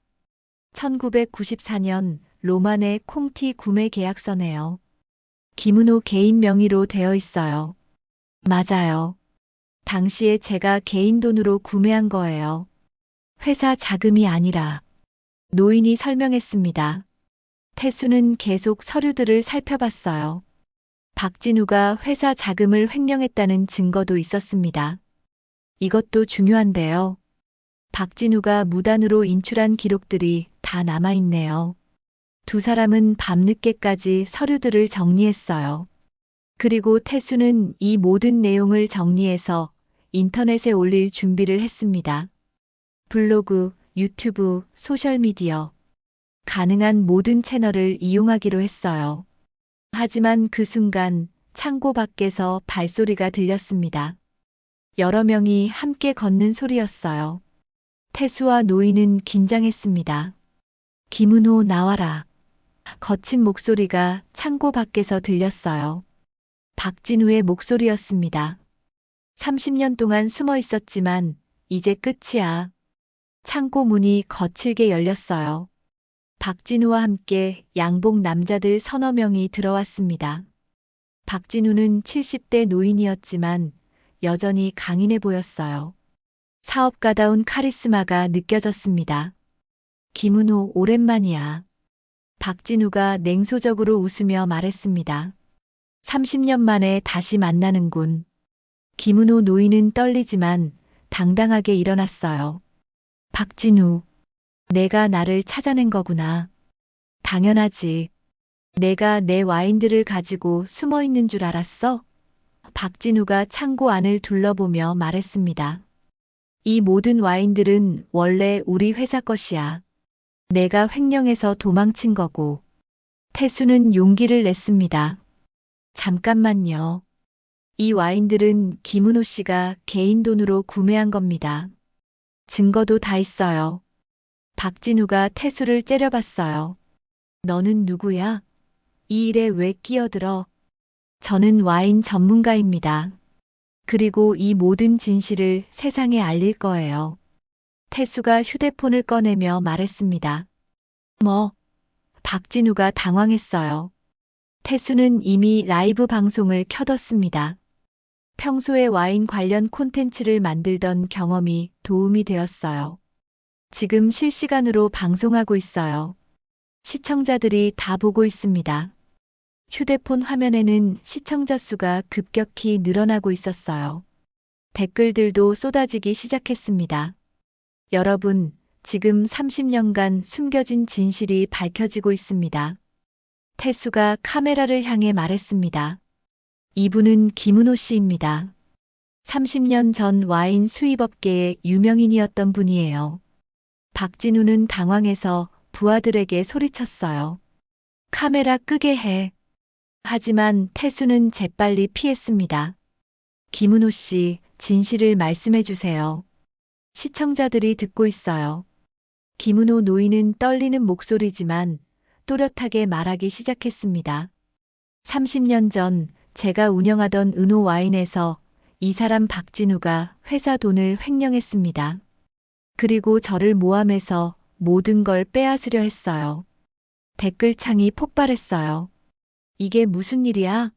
A: 1994년 로만의 콩티 구매 계약서네요. 김은호 개인 명의로 되어 있어요. 맞아요. 당시에 제가 개인 돈으로 구매한 거예요. 회사 자금이 아니라. 노인이 설명했습니다. 태수는 계속 서류들을 살펴봤어요. 박진우가 회사 자금을 횡령했다는 증거도 있었습니다. 이것도 중요한데요. 박진우가 무단으로 인출한 기록들이 다 남아있네요. 두 사람은 밤늦게까지 서류들을 정리했어요. 그리고 태수는 이 모든 내용을 정리해서 인터넷에 올릴 준비를 했습니다. 블로그, 유튜브, 소셜미디어. 가능한 모든 채널을 이용하기로 했어요. 하지만 그 순간 창고 밖에서 발소리가 들렸습니다. 여러 명이 함께 걷는 소리였어요. 태수와 노인은 긴장했습니다. 김은호 나와라. 거친 목소리가 창고 밖에서 들렸어요. 박진우의 목소리였습니다. 30년 동안 숨어 있었지만 이제 끝이야. 창고 문이 거칠게 열렸어요. 박진우와 함께 양복 남자들 서너 명이 들어왔습니다. 박진우는 70대 노인이었지만 여전히 강인해 보였어요. 사업가다운 카리스마가 느껴졌습니다. 김은호 오랜만이야. 박진우가 냉소적으로 웃으며 말했습니다. 30년 만에 다시 만나는군. 김은호 노인은 떨리지만 당당하게 일어났어요. 박진우, 내가 나를 찾아낸 거구나. 당연하지. 내가 내 와인들을 가지고 숨어 있는 줄 알았어? 박진우가 창고 안을 둘러보며 말했습니다. 이 모든 와인들은 원래 우리 회사 것이야. 내가 횡령해서 도망친 거고. 태수는 용기를 냈습니다. 잠깐만요. 이 와인들은 김은호 씨가 개인 돈으로 구매한 겁니다. 증거도 다 있어요. 박진우가 태수를 째려봤어요. 너는 누구야? 이 일에 왜 끼어들어? 저는 와인 전문가입니다. 그리고 이 모든 진실을 세상에 알릴 거예요. 태수가 휴대폰을 꺼내며 말했습니다. 뭐? 박진우가 당황했어요. 태수는 이미 라이브 방송을 켜뒀습니다. 평소에 와인 관련 콘텐츠를 만들던 경험이 도움이 되었어요. 지금 실시간으로 방송하고 있어요. 시청자들이 다 보고 있습니다. 휴대폰 화면에는 시청자 수가 급격히 늘어나고 있었어요. 댓글들도 쏟아지기 시작했습니다. 여러분, 지금 30년간 숨겨진 진실이 밝혀지고 있습니다. 태수가 카메라를 향해 말했습니다. 이분은 김은호 씨입니다. 30년 전 와인 수입업계의 유명인이었던 분이에요. 박진우는 당황해서 부하들에게 소리쳤어요. 카메라 끄게 해. 하지만 태수는 재빨리 피했습니다. 김은호 씨, 진실을 말씀해 주세요. 시청자들이 듣고 있어요. 김은호 노인은 떨리는 목소리지만 또렷하게 말하기 시작했습니다. 30년 전 제가 운영하던 은호 와인에서 이 사람 박진우가 회사 돈을 횡령했습니다. 그리고 저를 모함해서 모든 걸 빼앗으려 했어요. 댓글창이 폭발했어요. 이게 무슨 일이야?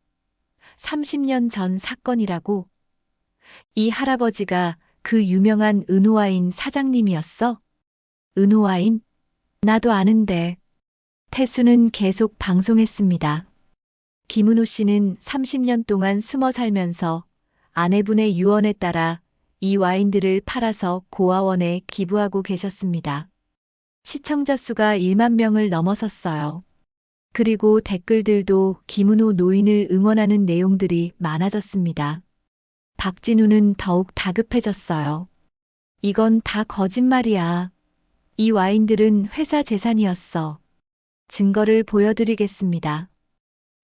A: 30년 전 사건이라고? 이 할아버지가 그 유명한 은호와인 사장님이었어? 은호와인? 나도 아는데. 태수는 계속 방송했습니다. 김은호 씨는 30년 동안 숨어 살면서 아내분의 유언에 따라 이 와인들을 팔아서 고아원에 기부하고 계셨습니다. 시청자 수가 1만 명을 넘어섰어요. 그리고 댓글들도 김은호 노인을 응원하는 내용들이 많아졌습니다. 박진우는 더욱 다급해졌어요. 이건 다 거짓말이야. 이 와인들은 회사 재산이었어. 증거를 보여드리겠습니다.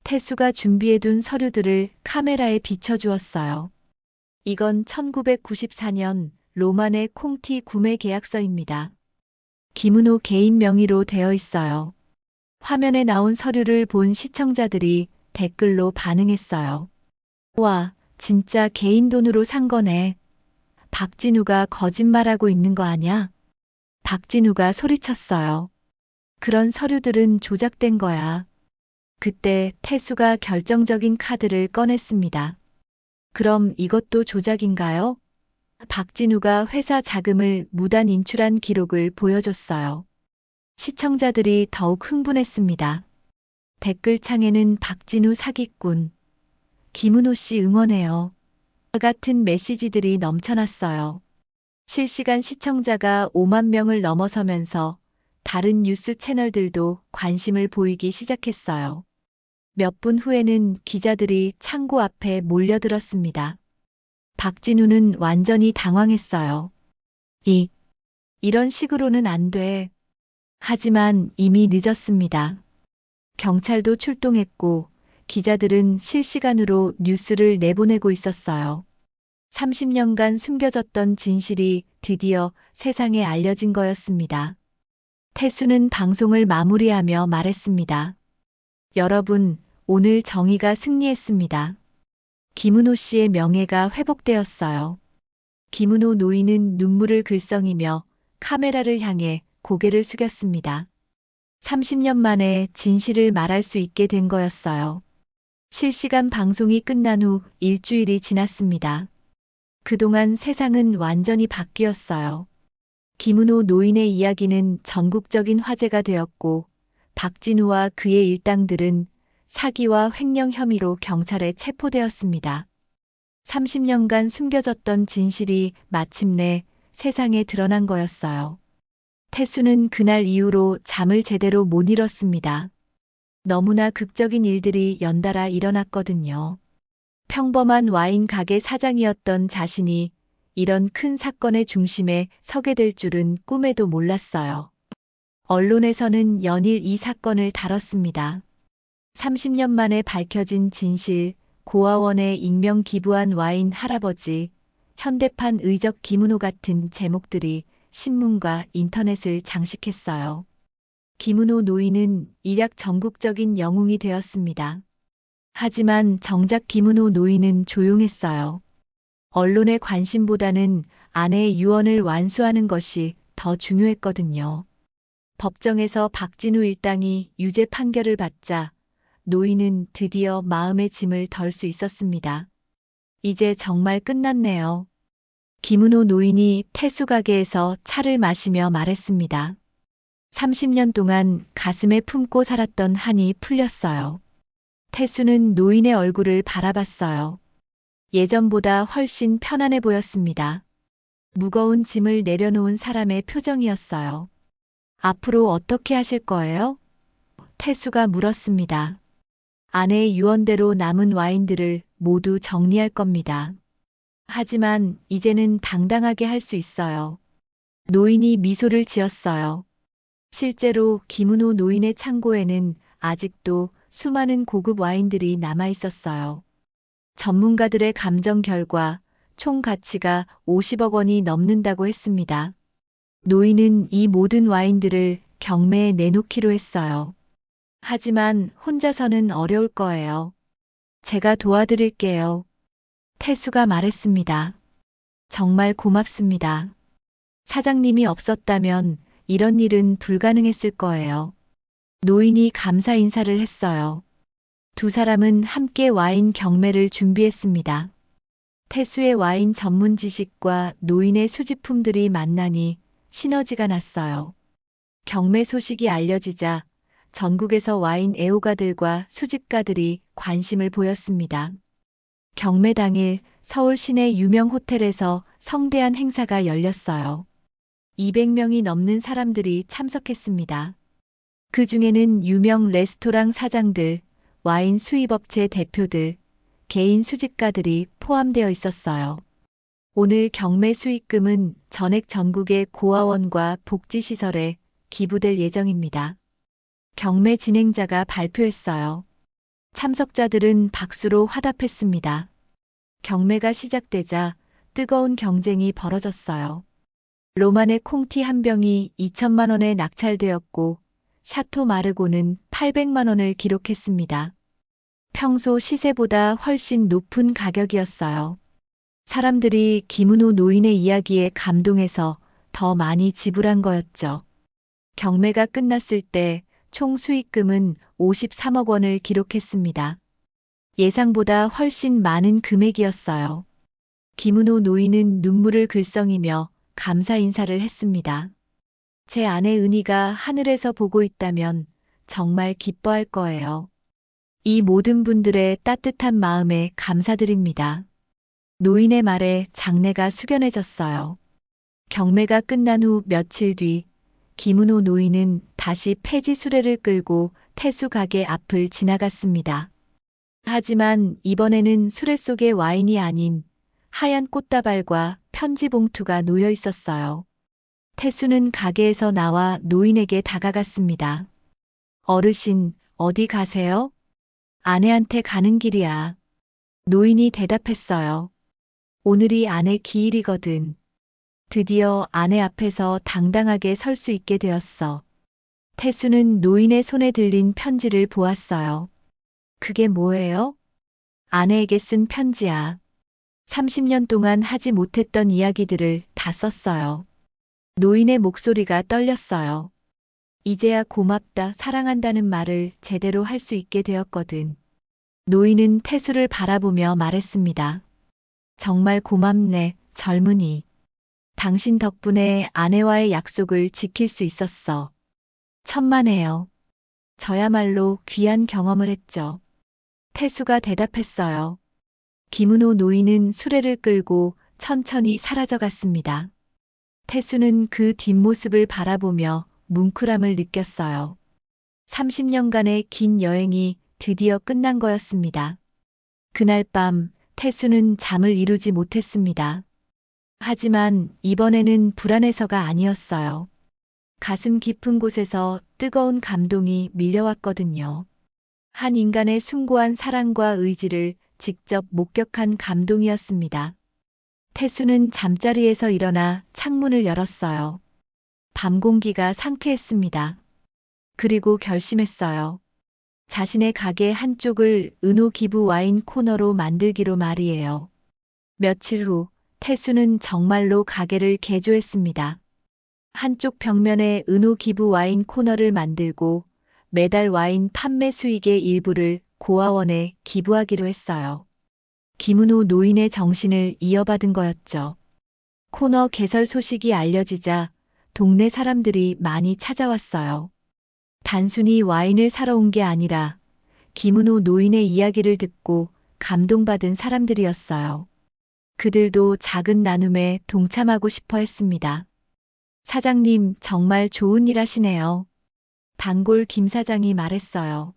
A: 태수가 준비해둔 서류들을 카메라에 비춰주었어요. 이건 1994년 로만의 콩티 구매 계약서입니다. 김은호 개인 명의로 되어 있어요. 화면에 나온 서류를 본 시청자들이 댓글로 반응했어요. 와, 진짜 개인 돈으로 산 거네. 박진우가 거짓말하고 있는 거 아냐? 박진우가 소리쳤어요. 그런 서류들은 조작된 거야. 그때 태수가 결정적인 카드를 꺼냈습니다. 그럼 이것도 조작인가요? 박진우가 회사 자금을 무단 인출한 기록을 보여줬어요. 시청자들이 더욱 흥분했습니다. 댓글창에는 박진우 사기꾼, 김은호 씨 응원해요. 같은 메시지들이 넘쳐났어요. 실시간 시청자가 5만 명을 넘어서면서 다른 뉴스 채널들도 관심을 보이기 시작했어요. 몇 분 후에는 기자들이 창고 앞에 몰려들었습니다. 박진우는 완전히 당황했어요. 이런 식으로는 안 돼. 하지만 이미 늦었습니다. 경찰도 출동했고 기자들은 실시간으로 뉴스를 내보내고 있었어요. 30년간 숨겨졌던 진실이 드디어 세상에 알려진 거였습니다. 태수는 방송을 마무리하며 말했습니다. 여러분, 오늘 정의가 승리했습니다. 김은호 씨의 명예가 회복되었어요. 김은호 노인은 눈물을 글썽이며 카메라를 향해 고개를 숙였습니다. 30년 만에 진실을 말할 수 있게 된 거였어요. 실시간 방송이 끝난 후 일주일이 지났습니다. 그동안 세상은 완전히 바뀌었어요. 김은호 노인의 이야기는 전국적인 화제가 되었고 박진우와 그의 일당들은 사기와 횡령 혐의로 경찰에 체포되었습니다. 30년간 숨겨졌던 진실이 마침내 세상에 드러난 거였어요. 태수는 그날 이후로 잠을 제대로 못 이뤘습니다. 너무나 극적인 일들이 연달아 일어났거든요. 평범한 와인 가게 사장이었던 자신이 이런 큰 사건의 중심에 서게 될 줄은 꿈에도 몰랐어요. 언론에서는 연일 이 사건을 다뤘습니다. 30년 만에 밝혀진 진실, 고아원에 익명 기부한 와인 할아버지, 현대판 의적 김은호 같은 제목들이 신문과 인터넷을 장식했어요. 김은호 노인은 일약 전국적인 영웅이 되었습니다. 하지만 정작 김은호 노인은 조용했어요. 언론의 관심보다는 아내의 유언을 완수하는 것이 더 중요했거든요. 법정에서 박진우 일당이 유죄 판결을 받자 노인은 드디어 마음의 짐을 덜 수 있었습니다. 이제 정말 끝났네요. 김은호 노인이 태수 가게에서 차를 마시며 말했습니다. 30년 동안 가슴에 품고 살았던 한이 풀렸어요. 태수는 노인의 얼굴을 바라봤어요. 예전보다 훨씬 편안해 보였습니다. 무거운 짐을 내려놓은 사람의 표정이었어요. 앞으로 어떻게 하실 거예요? 태수가 물었습니다. 아내의 유언대로 남은 와인들을 모두 정리할 겁니다. 하지만 이제는 당당하게 할 수 있어요. 노인이 미소를 지었어요. 실제로 김은호 노인의 창고에는 아직도 수많은 고급 와인들이 남아 있었어요. 전문가들의 감정 결과 총 가치가 50억 원이 넘는다고 했습니다. 노인은 이 모든 와인들을 경매에 내놓기로 했어요. 하지만 혼자서는 어려울 거예요. 제가 도와드릴게요. 태수가 말했습니다. 정말 고맙습니다. 사장님이 없었다면 이런 일은 불가능했을 거예요. 노인이 감사 인사를 했어요. 두 사람은 함께 와인 경매를 준비했습니다. 태수의 와인 전문 지식과 노인의 수집품들이 만나니 시너지가 났어요. 경매 소식이 알려지자 전국에서 와인 애호가들과 수집가들이 관심을 보였습니다. 경매 당일 서울 시내 유명 호텔에서 성대한 행사가 열렸어요. 200명이 넘는 사람들이 참석했습니다. 그 중에는 유명 레스토랑 사장들, 와인 수입업체 대표들, 개인 수집가들이 포함되어 있었어요. 오늘 경매 수익금은 전액 전국의 고아원과 복지시설에 기부될 예정입니다. 경매 진행자가 발표했어요. 참석자들은 박수로 화답했습니다. 경매가 시작되자 뜨거운 경쟁이 벌어졌어요. 로만의 콩티 한 병이 2천만 원에 낙찰되었고 샤토 마르고는 800만 원을 기록했습니다. 평소 시세보다 훨씬 높은 가격이었어요. 사람들이 김은호 노인의 이야기에 감동해서 더 많이 지불한 거였죠. 경매가 끝났을 때 총 수익금은 53억 원을 기록했습니다. 예상보다 훨씬 많은 금액이었어요. 김은호 노인은 눈물을 글썽이며 감사 인사를 했습니다. 제 아내 은희가 하늘에서 보고 있다면 정말 기뻐할 거예요. 이 모든 분들의 따뜻한 마음에 감사드립니다. 노인의 말에 장내가 숙연해졌어요. 경매가 끝난 후 며칠 뒤 김은호 노인은 다시 폐지 수레를 끌고 태수 가게 앞을 지나갔습니다. 하지만 이번에는 수레 속의 와인이 아닌 하얀 꽃다발과 편지 봉투가 놓여 있었어요. 태수는 가게에서 나와 노인에게 다가갔습니다. 어르신, 어디 가세요? 아내한테 가는 길이야. 노인이 대답했어요. 오늘이 아내 기일이거든. 드디어 아내 앞에서 당당하게 설 수 있게 되었어. 태수는 노인의 손에 들린 편지를 보았어요. 그게 뭐예요? 아내에게 쓴 편지야. 30년 동안 하지 못했던 이야기들을 다 썼어요. 노인의 목소리가 떨렸어요. 이제야 고맙다, 사랑한다는 말을 제대로 할 수 있게 되었거든. 노인은 태수를 바라보며 말했습니다. 정말 고맙네, 젊은이. 당신 덕분에 아내와의 약속을 지킬 수 있었어. 천만에요. 저야말로 귀한 경험을 했죠. 태수가 대답했어요. 김은호 노인은 수레를 끌고 천천히 사라져갔습니다. 태수는 그 뒷모습을 바라보며 뭉클함을 느꼈어요. 30년간의 긴 여행이 드디어 끝난 거였습니다. 그날 밤 태수는 잠을 이루지 못했습니다. 하지만 이번에는 불안해서가 아니었어요. 가슴 깊은 곳에서 뜨거운 감동이 밀려왔거든요. 한 인간의 숭고한 사랑과 의지를 직접 목격한 감동이었습니다. 태수는 잠자리에서 일어나 창문을 열었어요. 밤 공기가 상쾌했습니다. 그리고 결심했어요. 자신의 가게 한쪽을 은호 기부 와인 코너로 만들기로 말이에요. 며칠 후 태수는 정말로 가게를 개조했습니다. 한쪽 벽면에 은호 기부 와인 코너를 만들고 매달 와인 판매 수익의 일부를 고아원에 기부하기로 했어요. 김은호 노인의 정신을 이어받은 거였죠. 코너 개설 소식이 알려지자 동네 사람들이 많이 찾아왔어요. 단순히 와인을 사러 온 게 아니라 김은호 노인의 이야기를 듣고 감동받은 사람들이었어요. 그들도 작은 나눔에 동참하고 싶어 했습니다. 사장님, 정말 좋은 일 하시네요. 단골 김 사장이 말했어요.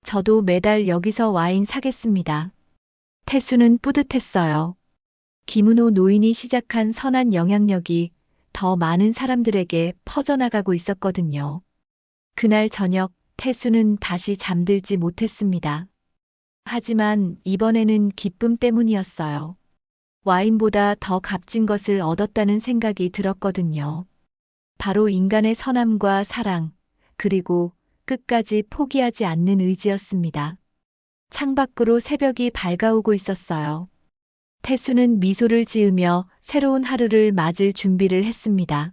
A: 저도 매달 여기서 와인 사겠습니다. 태수는 뿌듯했어요. 김은호 노인이 시작한 선한 영향력이 더 많은 사람들에게 퍼져나가고 있었거든요. 그날 저녁 태수는 다시 잠들지 못했습니다. 하지만 이번에는 기쁨 때문이었어요. 와인보다 더 값진 것을 얻었다는 생각이 들었거든요. 바로 인간의 선함과 사랑, 그리고 끝까지 포기하지 않는 의지였습니다. 창밖으로 새벽이 밝아오고 있었어요. 태수는 미소를 지으며 새로운 하루를 맞을 준비를 했습니다.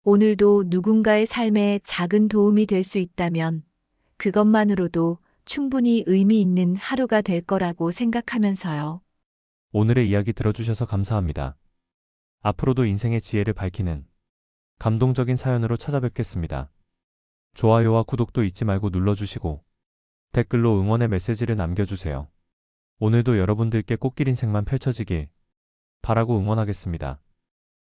A: 오늘도 누군가의 삶에 작은 도움이 될 수 있다면 그것만으로도 충분히 의미 있는 하루가 될 거라고 생각하면서요.
B: 오늘의 이야기 들어주셔서 감사합니다. 앞으로도 인생의 지혜를 밝히는 감동적인 사연으로 찾아뵙겠습니다. 좋아요와 구독도 잊지 말고 눌러주시고 댓글로 응원의 메시지를 남겨주세요. 오늘도 여러분들께 꽃길 인생만 펼쳐지길 바라고 응원하겠습니다.